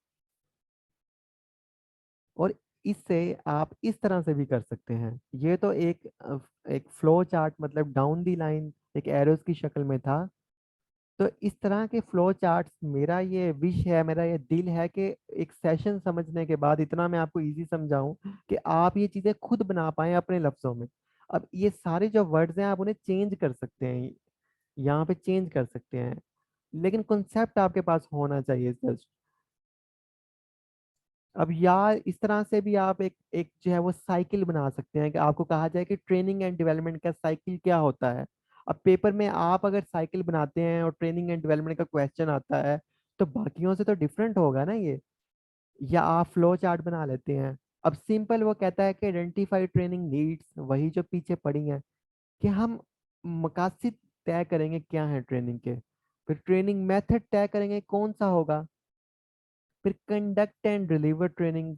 और इससे आप इस तरह से भी कर सकते हैं। ये तो एक फ्लो चार्ट मतलब डाउन दी लाइन एक एरोस की शक्ल में था। तो इस तरह के फ्लो चार्ट्स मेरा ये विश है, मेरा ये दिल है कि एक सेशन समझने के बाद इतना मैं आपको इजी समझाऊं कि आप ये चीज़ें खुद बना पाएं अपने लफ्ज़ों में। अब ये सारे जो वर्ड्स हैं आप उन्हें चेंज कर सकते हैं, यहाँ पे चेंज कर सकते हैं, लेकिन कॉन्सेप्ट आपके पास होना चाहिए जस्ट। अब यार इस तरह से भी आप एक एक जो है वो साइकिल बना सकते हैं कि आपको कहा जाए कि ट्रेनिंग एंड डेवलपमेंट का साइकिल क्या होता है। अब पेपर में आप अगर साइकिल बनाते हैं और ट्रेनिंग एंड डेवलपमेंट का क्वेश्चन आता है तो बाकियों से तो डिफरेंट होगा ना ये। या आप फ्लो चार्ट बना लेते हैं। अब सिंपल वो कहता है कि आइडेंटिफाई ट्रेनिंग नीड्स, वही जो पीछे पड़ी हैं कि हम मकासद तय करेंगे क्या है ट्रेनिंग के, फिर ट्रेनिंग मेथड तय करेंगे कौन सा होगा, फिर conduct and deliver training,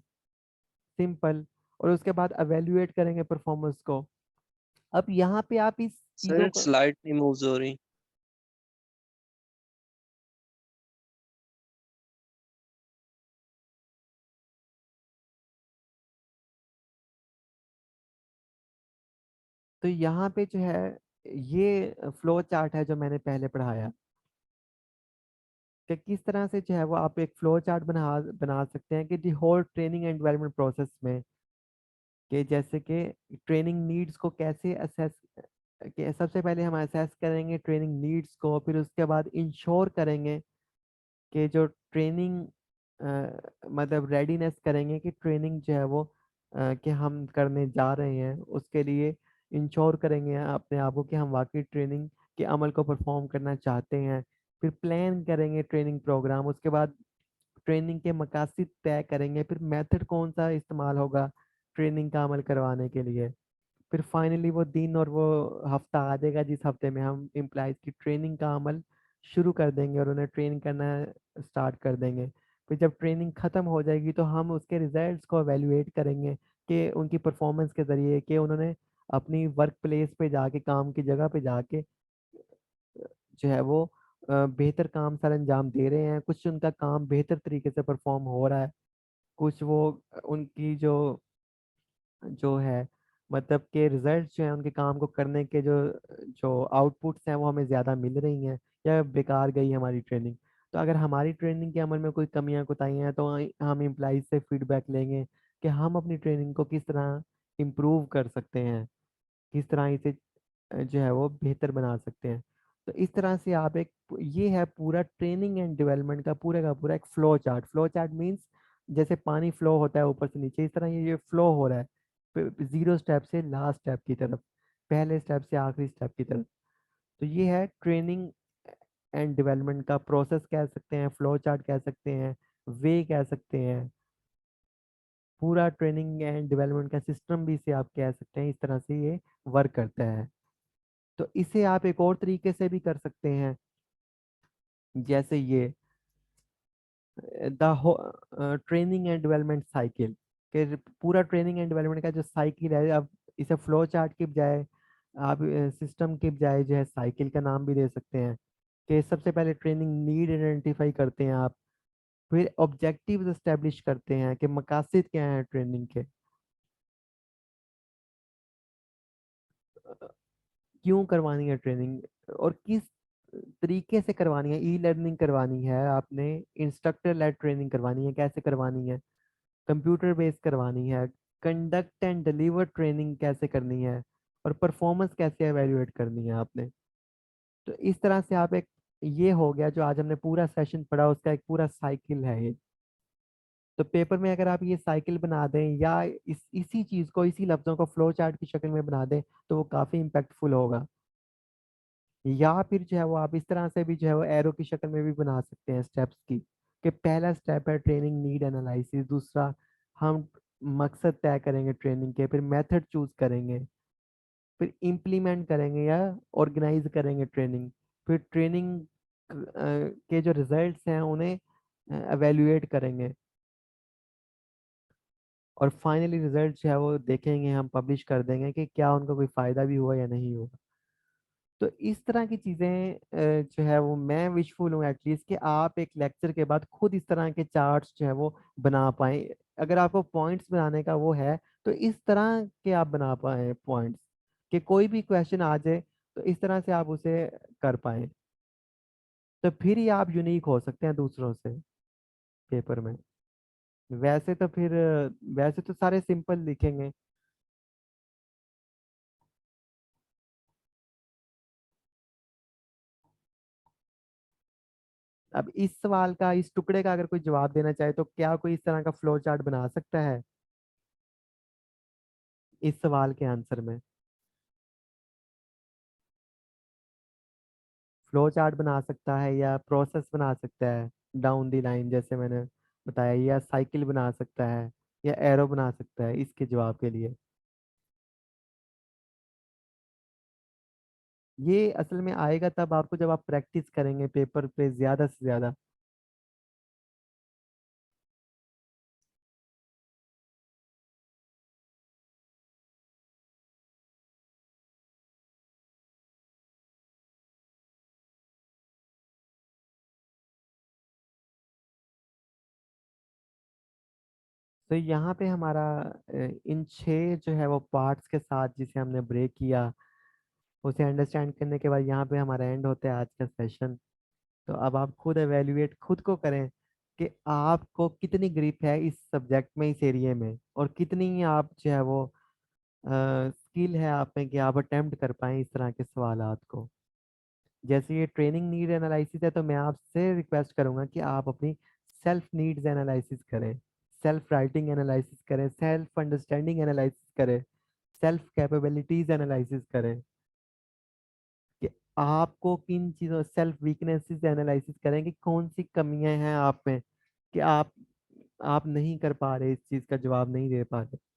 simple, और उसके बाद एवेल्युएट करेंगे परफॉर्मेंस को। अब यहाँ पे आप इस चीजों सर को, स्लाइड नहीं मूव हो रही। तो यहाँ पे जो है ये फ्लो चार्ट है जो मैंने पहले पढ़ाया कि किस तरह से जो है वो आप एक फ्लो चार्ट बना बना सकते हैं कि the whole training and development process में, कि जैसे कि ट्रेनिंग नीड्स को कैसे असेस, कि सबसे पहले हम असेस करेंगे ट्रेनिंग नीड्स को, फिर उसके बाद इंश्योर करेंगे कि जो ट्रेनिंग मतलब रेडीनेस करेंगे कि ट्रेनिंग जो है वो कि हम करने जा रहे हैं उसके लिए इंश्योर करेंगे अपने आप को कि हम वाकई ट्रेनिंग के अमल को परफॉर्म करना चाहते हैं। फिर प्लान करेंगे ट्रेनिंग प्रोग्राम, उसके बाद ट्रेनिंग के मकासद तय करेंगे, फिर मेथड कौन सा इस्तेमाल होगा ट्रेनिंग का अमल करवाने के लिए। फिर फाइनली वो दिन और वो हफ्ता आ जाएगा जिस हफ्ते में हम एम्प्लॉयज़ की ट्रेनिंग का अमल शुरू कर देंगे और उन्हें ट्रेन करना स्टार्ट कर देंगे। फिर जब ट्रेनिंग ख़त्म हो जाएगी तो हम उसके रिजल्ट्स को एवेल्युएट करेंगे कि उनकी परफॉर्मेंस के ज़रिए कि उन्होंने अपनी वर्क प्लेस पे जाके, काम की जगह पे जाके जो है वो बेहतर काम सर अंजाम दे रहे हैं, कुछ उनका काम बेहतर तरीके से परफॉर्म हो रहा है, कुछ वो उनकी जो जो है मतलब के रिजल्ट्स जो है उनके काम को करने के जो जो आउटपुट्स हैं वो हमें ज़्यादा मिल रही हैं या बेकार गई हमारी ट्रेनिंग। तो अगर हमारी ट्रेनिंग के अमल में कोई कमियां कुताहियां हैं तो हम एम्प्लॉइज से फीडबैक लेंगे कि हम अपनी ट्रेनिंग को किस तरह इम्प्रूव कर सकते हैं, किस तरह इसे जो है वो बेहतर बना सकते हैं। तो इस तरह से आप एक, ये है पूरा ट्रेनिंग एंड डेवलपमेंट का पूरा एक flow chart. Flow chart means जैसे पानी फ्लो होता है ऊपर से नीचे, इस तरह ये फ्लो हो रहा है जीरो स्टेप से लास्ट स्टेप की तरफ, पहले स्टेप से आखिरी स्टेप की तरफ। तो ये है ट्रेनिंग एंड डेवलपमेंट का प्रोसेस कह सकते हैं, फ्लो चार्ट कह सकते हैं, वे कह सकते हैं, पूरा ट्रेनिंग एंड डेवलपमेंट का सिस्टम भी इसे आप कह सकते हैं। इस तरह से ये वर्क करता है। तो इसे आप एक और तरीके से भी कर सकते हैं, जैसे ये the training and development cycle, के पूरा ट्रेनिंग एंड डेवलपमेंट का जो साइकिल है, अब इसे फ्लो चार्ट की बजाय आप सिस्टम की बजाय जो है साइकिल का नाम भी दे सकते हैं। कि सबसे पहले ट्रेनिंग नीड आइडेंटिफाई करते हैं आप, फिर ऑब्जेक्टिव्स एस्टेब्लिश करते हैं कि मकासद क्या है ट्रेनिंग के, क्यों करवानी है ट्रेनिंग और किस तरीके से करवानी है, ई लर्निंग करवानी है आपने, इंस्ट्रक्टर लेड ट्रेनिंग करवानी है, कैसे करवानी है, कंप्यूटर बेस्ड करवानी है, कंडक्ट एंड डिलीवर ट्रेनिंग कैसे करनी है, और परफॉर्मेंस कैसे एवेल्युएट करनी है आपने। तो इस तरह से आप एक, ये हो गया जो आज हमने पूरा सेशन पढ़ा उसका एक पूरा साइकिल है ये। तो पेपर में अगर आप ये साइकिल बना दें या इसी चीज को, इसी लफ्जों को फ्लो चार्ट की शक्ल में बना दें तो वो काफी इम्पैक्टफुल होगा। या फिर जो है वो आप इस तरह से भी जो है वो एरो की शक्ल में भी बना सकते हैं स्टेप्स की, कि पहला स्टेप है ट्रेनिंग नीड एनालिसिस, दूसरा हम मकसद तय करेंगे ट्रेनिंग के, फिर मेथड चूज करेंगे, फिर इम्प्लीमेंट करेंगे या ऑर्गेनाइज करेंगे ट्रेनिंग, फिर ट्रेनिंग के जो रिजल्ट्स हैं उन्हें एवेल्युएट करेंगे, और फाइनली रिजल्ट जो है वो देखेंगे, हम पब्लिश कर देंगे कि क्या उनको कोई फायदा भी हुआ या नहीं हुआ। तो इस तरह की चीजें जो है वो मैं विशफुल हूँ एटलीस्ट कि आप एक लेक्चर के बाद खुद इस तरह के चार्ट्स जो है वो बना पाए। अगर आपको पॉइंट्स बनाने का वो है तो इस तरह के आप बना पाए पॉइंट्स, कि कोई भी क्वेश्चन आ जाए तो इस तरह से आप उसे कर पाए, तो फिर ही आप यूनिक हो सकते हैं दूसरों से पेपर में। वैसे तो फिर वैसे तो सारे सिंपल लिखेंगे। अब इस सवाल का, इस टुकड़े का अगर कोई जवाब देना चाहे तो क्या कोई इस तरह का फ्लो चार्ट बना सकता है इस सवाल के आंसर में? फ्लो चार्ट बना सकता है या प्रोसेस बना सकता है डाउन दी लाइन जैसे मैंने बताया, या साइकिल बना सकता है या एरो बना सकता है इसके जवाब के लिए? ये असल में आएगा तब आपको जब आप प्रैक्टिस करेंगे पेपर पे ज्यादा से ज्यादा। तो यहाँ पे हमारा इन 6 जो है वो पार्ट्स के साथ जिसे हमने ब्रेक किया, उसे अंडरस्टैंड करने के बाद यहाँ पे हमारा एंड होता है आज का सेशन। तो अब आप खुद एवेल्युएट खुद को करें कि आपको कितनी ग्रिप है इस सब्जेक्ट में, इस एरिया में, और कितनी आप जो है वो स्किल है आप में कि आप अटेम्प्ट कर पाए इस तरह के सवालात को। जैसे ये ट्रेनिंग नीड एनालिसिस है तो मैं आपसे रिक्वेस्ट करूंगा कि आप अपनी सेल्फ नीड्स एनालिसिस करें, सेल्फ राइटिंग एनालिसिस करें, सेल्फ अंडरस्टैंडिंग एनालिसिस करें, सेल्फ कैपेबिलिटीज एनालिसिस करें कि आपको किन चीज़ों, सेल्फ वीकनेसेस एनालिसिस करें कि कौन सी कमियां हैं आप में कि आप नहीं कर पा रहे, इस चीज़ का जवाब नहीं दे पा रहे।